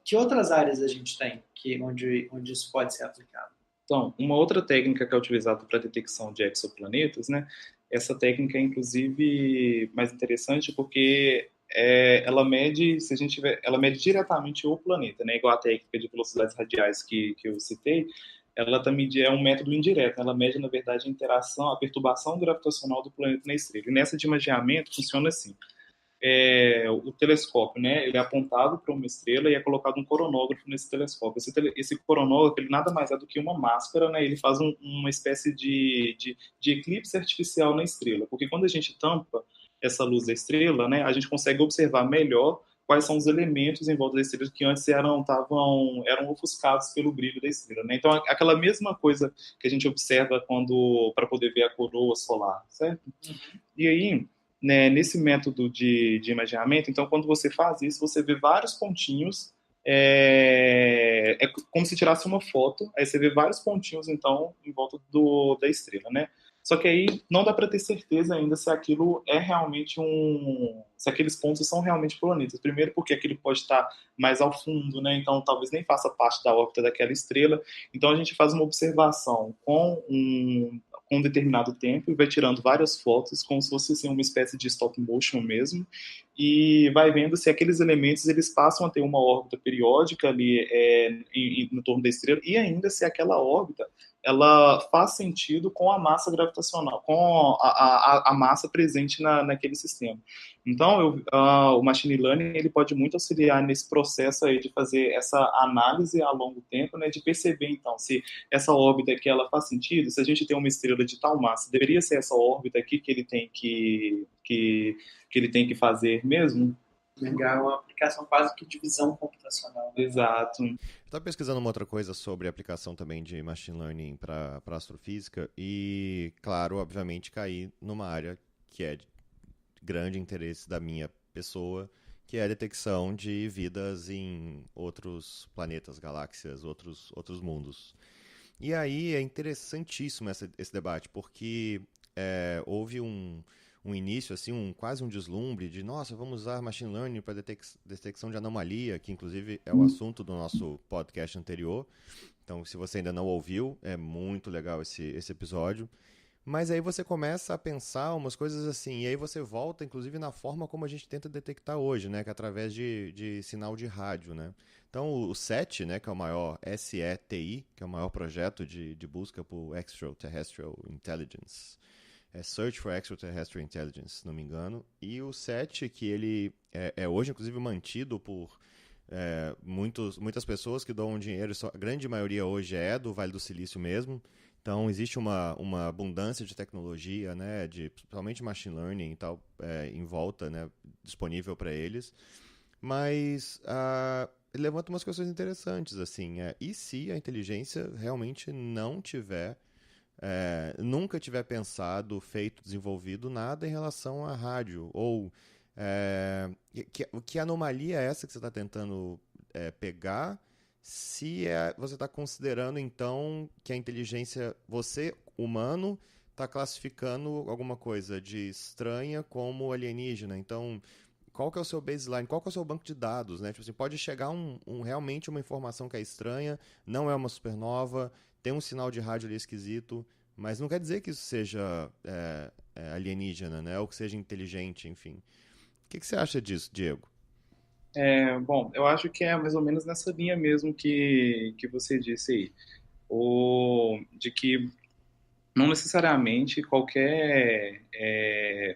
Que outras áreas a gente tem onde isso pode ser aplicado? Então, uma outra técnica que é utilizada para a detecção de exoplanetas, né? Essa técnica é, inclusive, mais interessante porque ela mede diretamente o planeta, né? Igual a técnica de velocidades radiais que eu citei, ela também é um método indireto. Ela mede, na verdade, a interação, a perturbação gravitacional do planeta na estrela. E nessa de imageamento funciona assim. O telescópio, né, ele é apontado para uma estrela e é colocado um coronógrafo nesse telescópio. Esse coronógrafo, ele nada mais é do que uma máscara, né, ele faz uma espécie de eclipse artificial na estrela, porque quando a gente tampa essa luz da estrela, né, a gente consegue observar melhor quais são os elementos em volta da estrela que antes eram ofuscados pelo brilho da estrela, né? Então, aquela mesma coisa que a gente observa para poder ver a coroa solar, certo? E aí, né, nesse método de imageamento, então, quando você faz isso, você vê vários pontinhos, é como se tirasse uma foto, aí você vê vários pontinhos, então, em volta da estrela, né? Só que aí não dá para ter certeza ainda se aquilo é realmente se aqueles pontos são realmente planetas. Primeiro porque aquilo pode estar mais ao fundo, né? Então talvez nem faça parte da órbita daquela estrela. Então a gente faz uma observação com um determinado tempo e vai tirando várias fotos, como se fosse assim, uma espécie de stop motion mesmo, e vai vendo se aqueles elementos eles passam a ter uma órbita periódica ali no torno da estrela, e ainda se aquela órbita ela faz sentido com a massa gravitacional, com a massa presente naquele sistema. Então, o machine learning ele pode muito auxiliar nesse processo aí de fazer essa análise a longo tempo, né, de perceber, então, se essa órbita aqui ela faz sentido, se a gente tem uma estrela de tal massa, deveria ser essa órbita aqui que ele tem que fazer mesmo? É uma aplicação quase que de visão computacional. Né? Exato. Estava pesquisando uma outra coisa sobre a aplicação também de machine learning para astrofísica e, claro, obviamente caí numa área que é de grande interesse da minha pessoa, que é a detecção de vidas em outros planetas, galáxias, outros mundos. E aí é interessantíssimo esse debate, porque houve um início, assim, quase um deslumbre de, nossa, vamos usar machine learning para detecção de anomalia, que inclusive é o assunto do nosso podcast anterior. Então, se você ainda não ouviu, é muito legal esse episódio. Mas aí você começa a pensar umas coisas assim, e aí você volta, inclusive, na forma como a gente tenta detectar hoje, né, que é através de sinal de rádio, né. Então, o SETI, né, que é o maior, SETI, que é o maior projeto de busca por Extraterrestrial Intelligence, Search for Extraterrestrial Intelligence, se não me engano, e o SETI, que ele é hoje, inclusive, mantido por muitas pessoas que doam dinheiro, a grande maioria hoje é do Vale do Silício mesmo. Então, existe uma abundância de tecnologia, né, principalmente machine learning e tal, em volta, né, disponível para eles. Mas levanta umas questões interessantes, assim, e se a inteligência realmente não tiver, nunca tiver pensado, feito, desenvolvido nada em relação à rádio, ou que anomalia é essa que você está tentando pegar, se você está considerando, então, que a inteligência, você, humano, está classificando alguma coisa de estranha como alienígena, então qual que é o seu baseline, qual que é o seu banco de dados, né? Tipo assim, pode chegar realmente uma informação que é estranha, não é uma supernova, tem um sinal de rádio ali esquisito, mas não quer dizer que isso seja alienígena, né? Ou que seja inteligente, enfim. O que você acha disso, Diego? Bom, eu acho que é mais ou menos nessa linha mesmo que você disse aí. De que não necessariamente qualquer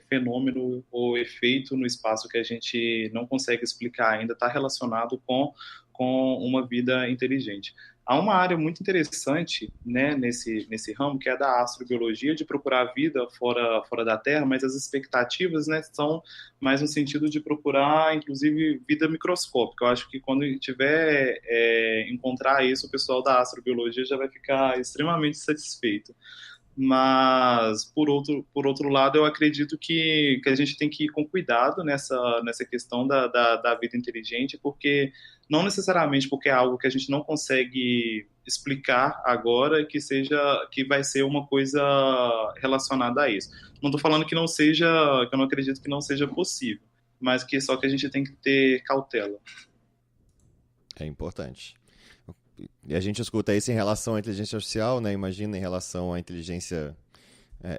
fenômeno ou efeito no espaço que a gente não consegue explicar ainda está relacionado com uma vida inteligente. Há uma área muito interessante, né, nesse ramo, que é da astrobiologia, de procurar vida fora da Terra, mas as expectativas, né, são mais no sentido de procurar, inclusive, vida microscópica. Eu acho que quando tiver encontrar isso, o pessoal da astrobiologia já vai ficar extremamente satisfeito. Mas, por outro lado, eu acredito que a gente tem que ir com cuidado nessa questão da vida inteligente, porque não necessariamente porque é algo que a gente não consegue explicar agora que vai ser uma coisa relacionada a isso. Não estou falando que que eu não acredito que não seja possível, mas que só que a gente tem que ter cautela. É importante. E a gente escuta isso em relação à inteligência artificial, né? Imagina em relação à inteligência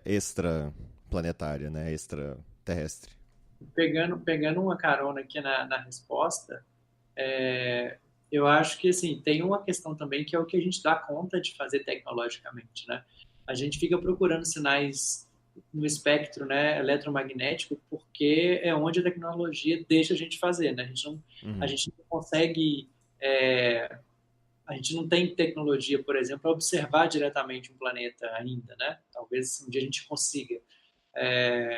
extraplanetária, né? Extraterrestre. Pegando uma carona aqui na resposta, eu acho que assim, tem uma questão também que é o que a gente dá conta de fazer tecnologicamente, né? A gente fica procurando sinais no espectro, né, eletromagnético porque é onde a tecnologia deixa a gente fazer, né? A Uhum. gente não consegue, é, a gente não tem tecnologia, por exemplo, para observar diretamente um planeta ainda, né? Talvez um dia a gente consiga.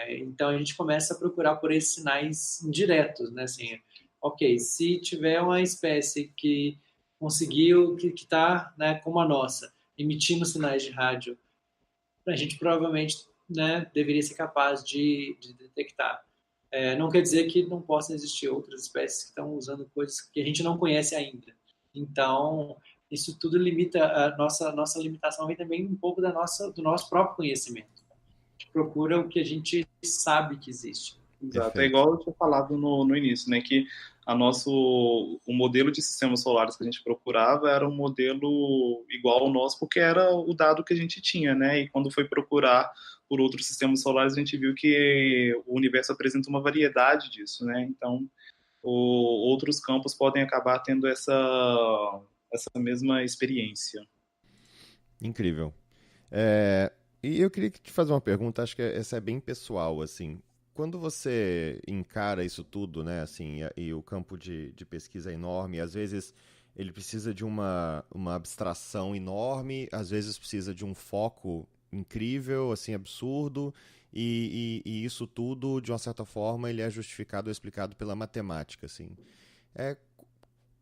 Então a gente começa a procurar por esses sinais indiretos, né? Assim, ok, se tiver uma espécie que conseguiu, que está, né, como a nossa, emitindo sinais de rádio, a gente provavelmente, né, deveria ser capaz de detectar. Não quer dizer que não possam existir outras espécies que estão usando coisas que a gente não conhece ainda. Então, isso tudo limita a nossa limitação vem também um pouco do nosso próprio conhecimento. A gente procura o que a gente sabe que existe. Exato. É Perfeito. igual eu tinha falado no início, né? Que o modelo de sistemas solares que a gente procurava era um modelo igual ao nosso, porque era o dado que a gente tinha, né? E quando foi procurar por outros sistemas solares, a gente viu que o universo apresenta uma variedade disso, né? Então, outros campos podem acabar tendo essa mesma experiência. Incrível. E eu queria te fazer uma pergunta, acho que essa é bem pessoal, assim. Quando você encara isso tudo, né, assim, e o campo de pesquisa é enorme, às vezes ele precisa de uma abstração enorme, às vezes precisa de um foco incrível, assim, absurdo, e isso tudo, de uma certa forma, ele é justificado ou explicado pela matemática, assim. É,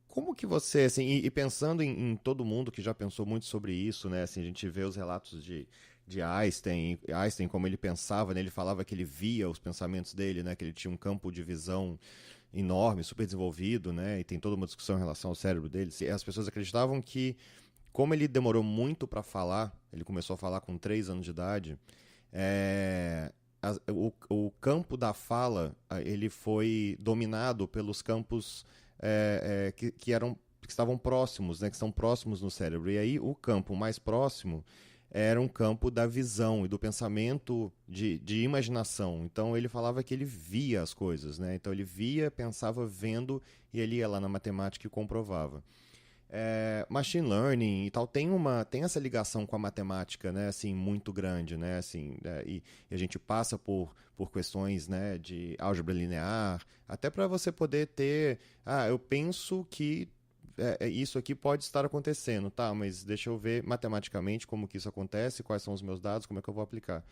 como que você, assim, e pensando em todo mundo que já pensou muito sobre isso, né, assim, a gente vê os relatos de Einstein, como ele pensava, né, ele falava que ele via os pensamentos dele, né, que ele tinha um campo de visão enorme, super desenvolvido, né, e tem toda uma discussão em relação ao cérebro dele. As pessoas acreditavam que, como ele demorou muito para falar, ele começou a falar com 3 anos de idade, o campo da fala, ele foi dominado pelos campos que estavam próximos, né, que estão próximos no cérebro. E aí o campo mais próximo era um campo da visão e do pensamento de imaginação. Então ele falava que ele via as coisas, né? Então ele via, pensava vendo e ele ia lá na matemática e comprovava. Machine learning e tal tem essa ligação com a matemática, né, assim, muito grande, né, assim, e a gente passa por questões, né, de álgebra linear, até para você poder ter, eu penso que isso aqui pode estar acontecendo, tá, mas deixa eu ver matematicamente como que isso acontece, quais são os meus dados, como é que eu vou aplicar.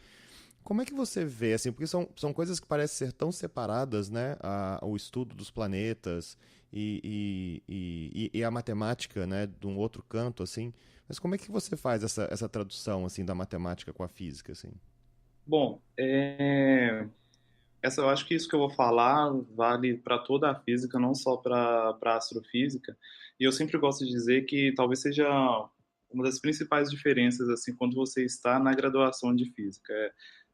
Como é que você vê, assim, porque são coisas que parecem ser tão separadas, né, o estudo dos planetas e a matemática, né, de um outro canto, assim. Mas como é que você faz essa tradução, assim, da matemática com a física, assim? Bom, eu acho que isso que eu vou falar vale para toda a física, não só para a astrofísica. E eu sempre gosto de dizer que talvez seja uma das principais diferenças assim quando você está na graduação de física.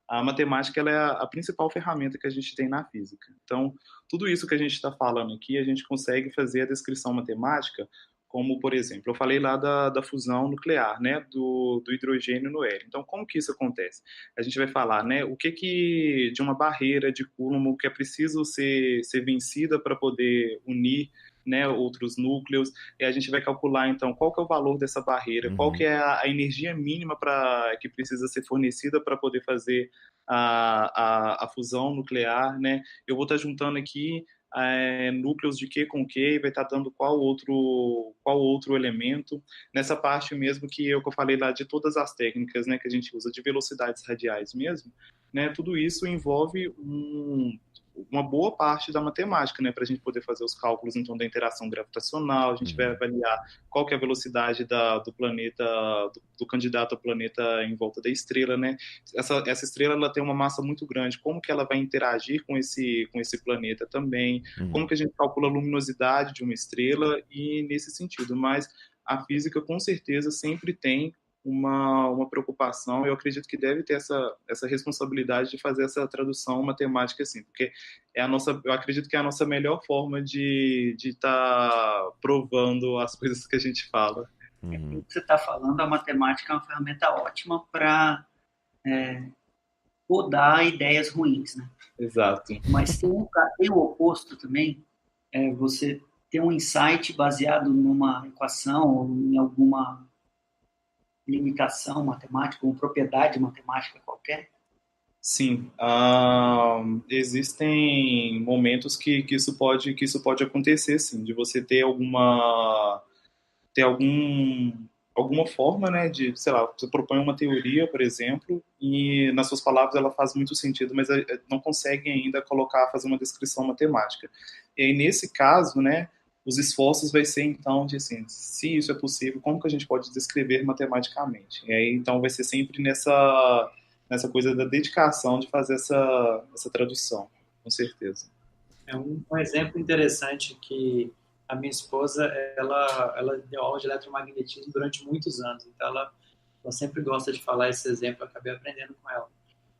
A matemática ela é a principal ferramenta que a gente tem na física. Então, tudo isso que a gente está falando aqui, a gente consegue fazer a descrição matemática, como, por exemplo, eu falei lá da fusão nuclear, né, do hidrogênio no hélio. Então, como que isso acontece? A gente vai falar, né, o que de uma barreira de Coulomb que é preciso ser vencida para poder unir, né, outros núcleos, e a gente vai calcular, então, qual que é o valor dessa barreira, qual que é a energia mínima que precisa ser fornecida para poder fazer a fusão nuclear, né? Eu vou estar juntando aqui núcleos de Q com Q e vai estar dando qual outro elemento. Nessa parte mesmo que eu falei lá de todas as técnicas, né, que a gente usa de velocidades radiais mesmo, né, tudo isso envolve uma boa parte da matemática, né, para a gente poder fazer os cálculos então da interação gravitacional. A gente vai avaliar qual que é a velocidade do planeta, do candidato ao planeta em volta da estrela, né? Essa estrela ela tem uma massa muito grande. Como que ela vai interagir com esse planeta também? Como que a gente calcula a luminosidade de uma estrela e nesse sentido. Mas a física com certeza sempre tem uma preocupação, eu acredito que deve ter essa responsabilidade de fazer essa tradução matemática assim, porque eu acredito que é a nossa melhor forma de estar provando as coisas que a gente fala. O que você está falando, a matemática é uma ferramenta ótima para podar ideias ruins, né? Exato. Mas tem o oposto também, você ter um insight baseado numa equação ou em alguma limitação matemática, uma propriedade matemática qualquer? Sim, existem momentos que isso pode acontecer, sim, de você ter alguma forma, né, de, sei lá, você propõe uma teoria, por exemplo, e nas suas palavras ela faz muito sentido, mas não consegue ainda fazer uma descrição matemática. E aí, nesse caso, né, os esforços vai ser, então, de assim, se isso é possível, como que a gente pode descrever matematicamente? E aí, então, vai ser sempre nessa coisa da dedicação de fazer essa tradução, com certeza. É um exemplo interessante que a minha esposa, ela deu aula de eletromagnetismo durante muitos anos, então ela sempre gosta de falar esse exemplo, eu acabei aprendendo com ela.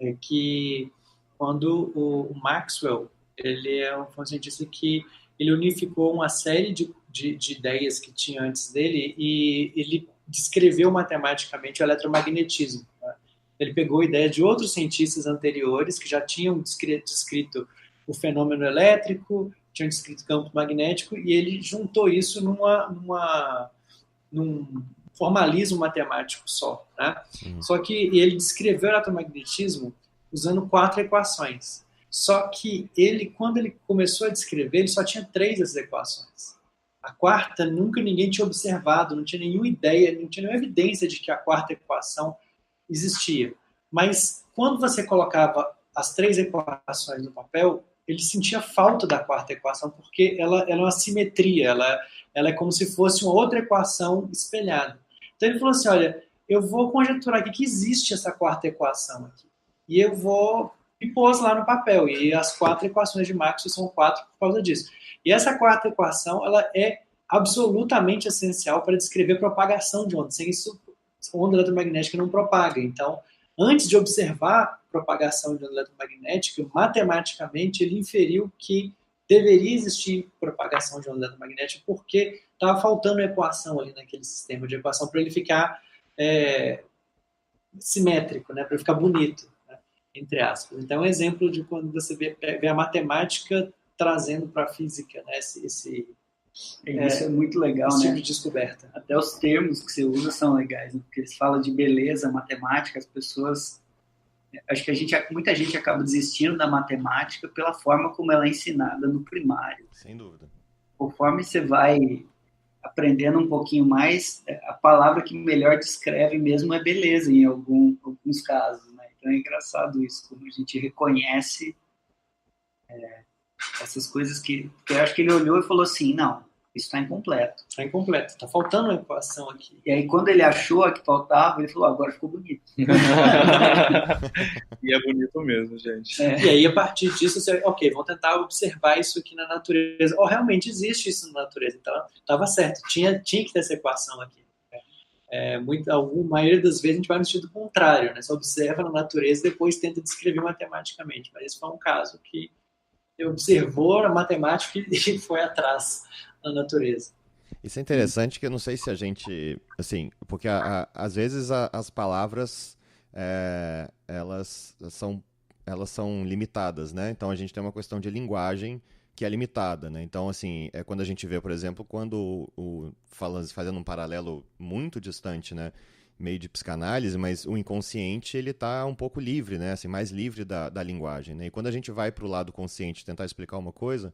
É que quando o Maxwell, ele foi um cientista que ele unificou uma série de ideias que tinha antes dele e ele descreveu matematicamente o eletromagnetismo. Tá? Ele pegou ideias de outros cientistas anteriores que já tinham descrito o fenômeno elétrico, tinham descrito campo magnético, e ele juntou isso num formalismo matemático só. Né? Só que ele descreveu o eletromagnetismo usando 4 equações. Só que quando ele começou a descrever, ele só tinha 3 dessas equações. A quarta, nunca ninguém tinha observado, não tinha nenhuma ideia, não tinha nenhuma evidência de que a quarta equação existia. Mas quando você colocava as 3 equações no papel, ele sentia falta da quarta equação, porque ela é uma simetria, ela é como se fosse uma outra equação espelhada. Então ele falou assim, olha, eu vou conjecturar aqui que existe essa quarta equação aqui. E eu vou e pôs lá no papel. E as 4 equações de Maxwell são 4 por causa disso. E essa quarta equação, ela é absolutamente essencial para descrever propagação de onda. Sem isso, a onda eletromagnética não propaga. Então, antes de observar propagação de onda eletromagnética, matematicamente ele inferiu que deveria existir propagação de onda eletromagnética porque estava faltando equação ali naquele sistema de equação para ele ficar simétrico, né, para ele ficar bonito, né, entre aspas. Então, é um exemplo de quando você vê a matemática trazendo para a física, né, isso é muito legal, esse né? tipo de descoberta. Até os termos que você usa são legais, né? Porque eles falam de beleza, matemática, as pessoas... Acho que muita gente acaba desistindo da matemática pela forma como ela é ensinada no primário. Sem dúvida. Conforme você vai aprendendo um pouquinho mais, a palavra que melhor descreve mesmo é beleza, em alguns casos, né? Então é engraçado isso, como a gente reconhece Essas coisas que eu acho que ele olhou e falou assim, não, isso está incompleto. Está incompleto, está faltando uma equação aqui. E aí, quando ele achou a que faltava, ele falou, agora ficou bonito. E é bonito mesmo, gente. E aí, a partir disso, você, ok, vamos tentar observar isso aqui na natureza. Realmente existe isso na natureza. Então, estava certo, tinha que ter essa equação aqui. A maioria das vezes a gente vai no sentido contrário, né? Você observa na natureza e depois tenta descrever matematicamente. Mas esse foi um caso que observou a matemática e foi atrás da natureza. Isso é interessante, que eu não sei se a gente, assim, porque às vezes as palavras, elas são limitadas, né? Então a gente tem uma questão de linguagem que é limitada, né? Então, assim, é quando a gente vê, por exemplo, quando fazendo um paralelo muito distante, né? Meio de psicanálise, mas o inconsciente, ele tá um pouco livre, né? Assim, mais livre da linguagem, né? E quando a gente vai pro lado consciente tentar explicar uma coisa,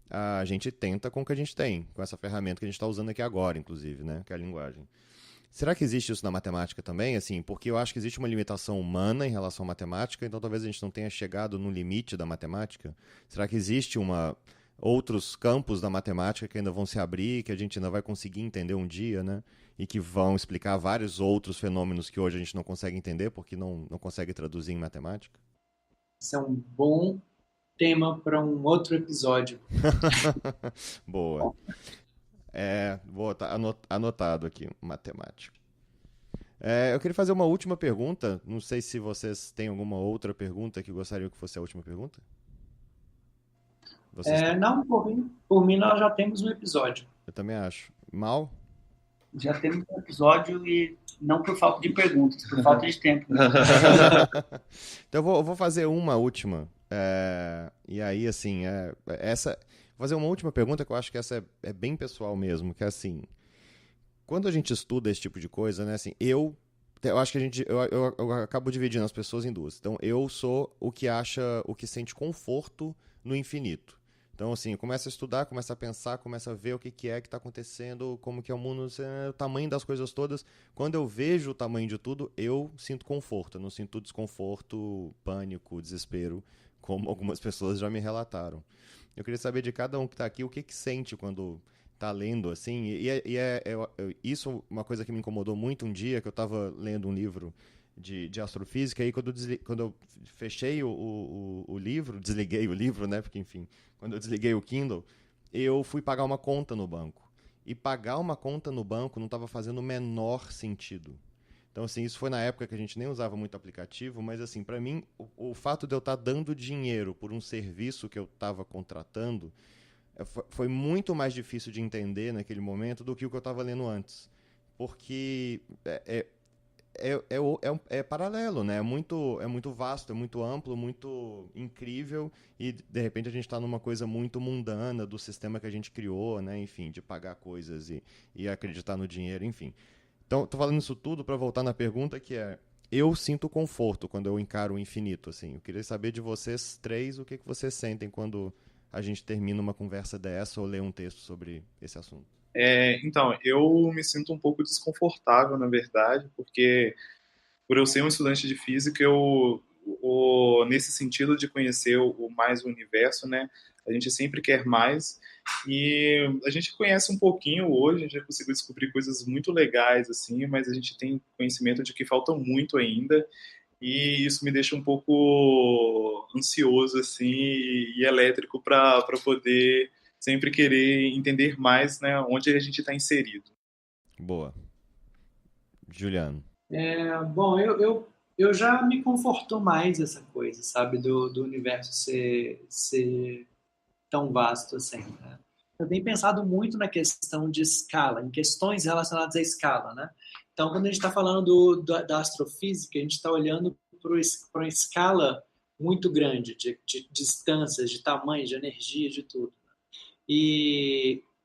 a gente tenta com o que a gente tem, com essa ferramenta que a gente está usando aqui agora, inclusive, né? Que é a linguagem. Será que existe isso na matemática também? Assim, porque eu acho que existe uma limitação humana em relação à matemática, então talvez a gente não tenha chegado no limite da matemática. Será que existe outros campos da matemática que ainda vão se abrir, que a gente ainda vai conseguir entender um dia, né? E que vão explicar vários outros fenômenos que hoje a gente não consegue entender porque não consegue traduzir em matemática? Isso é um bom tema para um outro episódio. Boa. Vou estar anotado aqui, matemática. Eu queria fazer uma última pergunta. Não sei se vocês têm alguma outra pergunta que gostariam que fosse a última pergunta. Não, por mim nós já temos um episódio. Eu também acho. Mal? Já temos um episódio e não por falta de perguntas, por falta de tempo. Então eu vou fazer uma última. E aí, assim, vou fazer uma última pergunta que eu acho que essa é bem pessoal mesmo, que é assim, quando a gente estuda esse tipo de coisa, né, assim, eu acho que eu acabo dividindo as pessoas em duas. Então, eu sou o que sente conforto no infinito. Então, assim, eu começo a estudar, começo a pensar, começo a ver o que é que está acontecendo, como que é o mundo, o tamanho das coisas todas. Quando eu vejo o tamanho de tudo, eu sinto conforto. Eu não sinto desconforto, pânico, desespero, como algumas pessoas já me relataram. Eu queria saber de cada um que está aqui o que sente quando está lendo, assim. Isso é uma coisa que me incomodou muito um dia, que eu estava lendo um livro de astrofísica, e quando eu fechei o livro, desliguei o livro, né? Porque, enfim, quando eu desliguei o Kindle, eu fui pagar uma conta no banco. E pagar uma conta no banco não estava fazendo o menor sentido. Então, assim, isso foi na época que a gente nem usava muito aplicativo, mas, assim, para mim, o fato de eu estar dando dinheiro por um serviço que eu estava contratando foi muito mais difícil de entender naquele momento do que o que eu estava lendo antes. Porque é paralelo, né? É muito vasto, é muito amplo, muito incrível, e de repente a gente está numa coisa muito mundana do sistema que a gente criou, né? Enfim, de pagar coisas e acreditar no dinheiro, enfim. Então, estou falando isso tudo para voltar na pergunta que eu sinto conforto quando eu encaro o infinito, assim. Eu queria saber de vocês três o que vocês sentem quando a gente termina uma conversa dessa ou lê um texto sobre esse assunto. Então, eu me sinto um pouco desconfortável, na verdade, porque por eu ser um estudante de física, nesse sentido de conhecer mais o universo, né, a gente sempre quer mais, e a gente conhece um pouquinho hoje, a gente já conseguiu descobrir coisas muito legais, assim, mas a gente tem conhecimento de que falta muito ainda, e isso me deixa um pouco ansioso, assim, e elétrico para poder sempre querer entender mais, né, onde a gente está inserido. Boa. Juliano. Bom, eu já me confortou mais essa coisa, sabe, do universo ser tão vasto assim, né? Eu tenho pensado muito na questão de escala, em questões relacionadas à escala, né? Então, quando a gente está falando da astrofísica, a gente está olhando para uma escala muito grande de distâncias, de tamanho, de energia, de tudo.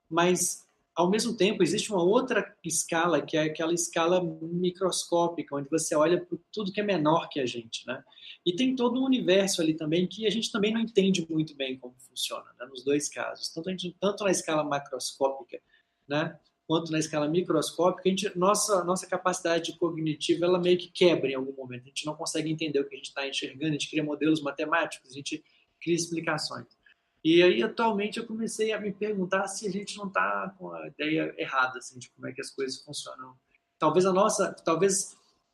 Mas, ao mesmo tempo, existe uma outra escala, que é aquela escala microscópica, onde você olha para tudo que é menor que a gente, né? E tem todo um universo ali também que a gente também não entende muito bem como funciona, né? Nos dois casos. Tanto na escala macroscópica, né? Quanto na escala microscópica, nossa capacidade cognitiva ela meio que quebra em algum momento. A gente não consegue entender o que a gente está enxergando, a gente cria modelos matemáticos, a gente cria explicações. E aí, atualmente, eu comecei a me perguntar se a gente não está com a ideia errada, assim, de como é que as coisas funcionam. Talvez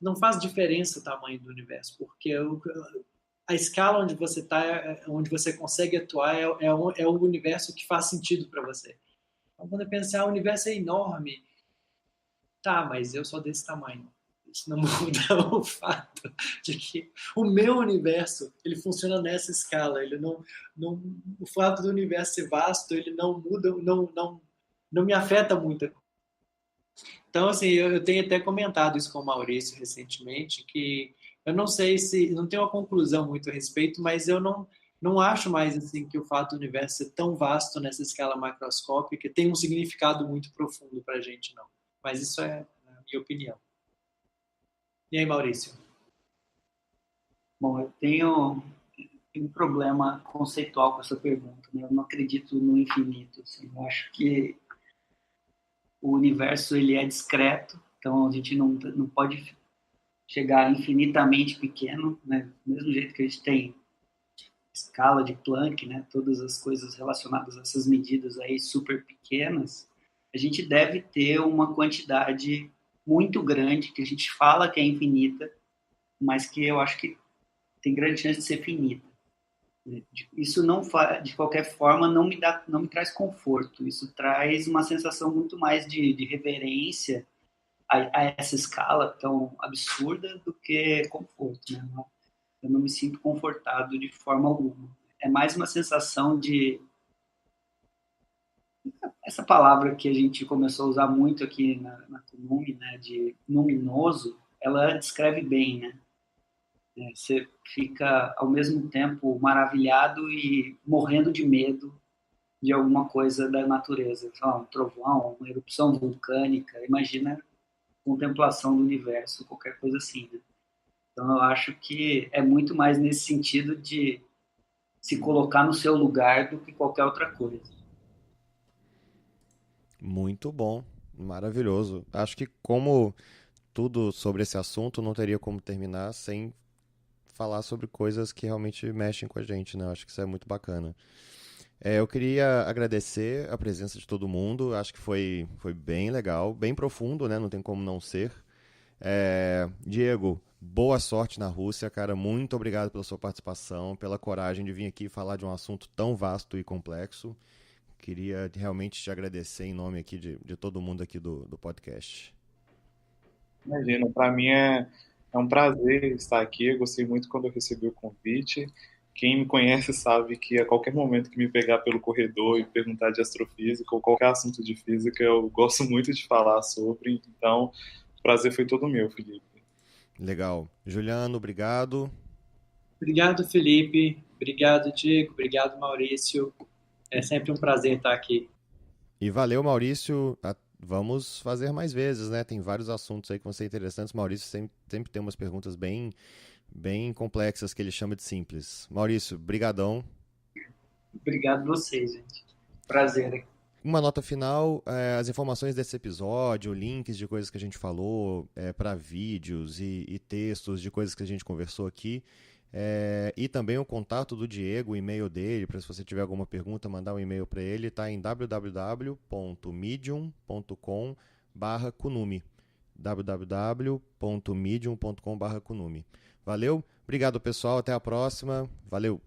não faz diferença o tamanho do universo, porque a escala onde você está, onde você consegue atuar, é o universo que faz sentido para você. Então, quando eu pensar, o universo é enorme, tá, mas eu sou desse tamanho. Isso não muda o fato de que o meu universo ele funciona nessa escala. Ele não, o fato do universo ser vasto, ele não muda, não me afeta muito. Então, assim, eu tenho até comentado isso com o Maurício recentemente, que eu não sei se, não tenho uma conclusão muito a respeito, mas eu não acho mais assim que o fato do universo ser tão vasto nessa escala macroscópica tem um significado muito profundo para a gente, não. Mas isso é a minha opinião. E aí, Maurício? Bom, eu tenho um problema conceitual com essa pergunta, né? Eu não acredito no infinito. Assim. Eu acho que o universo ele é discreto, então a gente não pode chegar infinitamente pequeno, né? Do mesmo jeito que a gente tem escala de Planck, né? Todas as coisas relacionadas a essas medidas aí super pequenas, a gente deve ter uma quantidade muito grande que a gente fala que é infinita, mas que eu acho que tem grande chance de ser finita. Isso não de qualquer forma não me traz conforto. Isso traz uma sensação muito mais de reverência a essa escala tão absurda do que conforto, né? Eu não me sinto confortado de forma alguma. É mais uma sensação de essa palavra que a gente começou a usar muito aqui na Kunumi, né, de luminoso, ela descreve bem, né? Você fica ao mesmo tempo maravilhado e morrendo de medo de alguma coisa da natureza, um trovão, uma erupção vulcânica, imagina a contemplação do universo, qualquer coisa assim, né? Então eu acho que é muito mais nesse sentido de se colocar no seu lugar do que qualquer outra coisa. Muito bom, maravilhoso. Acho que como tudo sobre esse assunto, não teria como terminar sem falar sobre coisas que realmente mexem com a gente, né? Acho que isso é muito bacana. Eu queria agradecer a presença de todo mundo. Acho que foi bem legal, bem profundo, né? Não tem como não ser. Diego, boa sorte na Rússia, cara. Muito obrigado pela sua participação, pela coragem de vir aqui falar de um assunto tão vasto e complexo. Queria realmente te agradecer em nome aqui de todo mundo aqui do podcast. Imagina, para mim é um prazer estar aqui. Eu gostei muito quando eu recebi o convite. Quem me conhece sabe que a qualquer momento que me pegar pelo corredor e perguntar de astrofísica ou qualquer assunto de física, eu gosto muito de falar sobre. Então, o prazer foi todo meu, Felipe. Legal. Juliano, obrigado. Obrigado, Felipe. Obrigado, Diego. Obrigado, Maurício. É sempre um prazer estar aqui. E valeu, Maurício. Vamos fazer mais vezes, né? Tem vários assuntos aí que vão ser interessantes. Maurício sempre tem umas perguntas bem complexas que ele chama de simples. Maurício, brigadão. Obrigado a vocês, gente. Prazer. Uma nota final, as informações desse episódio, links de coisas que a gente falou, para vídeos e textos de coisas que a gente conversou aqui, e também o contato do Diego, o e-mail dele, para se você tiver alguma pergunta, mandar um e-mail para ele, está em www.medium.com/kunumi www.medium.com/kunumi. Valeu, obrigado pessoal, até a próxima, valeu!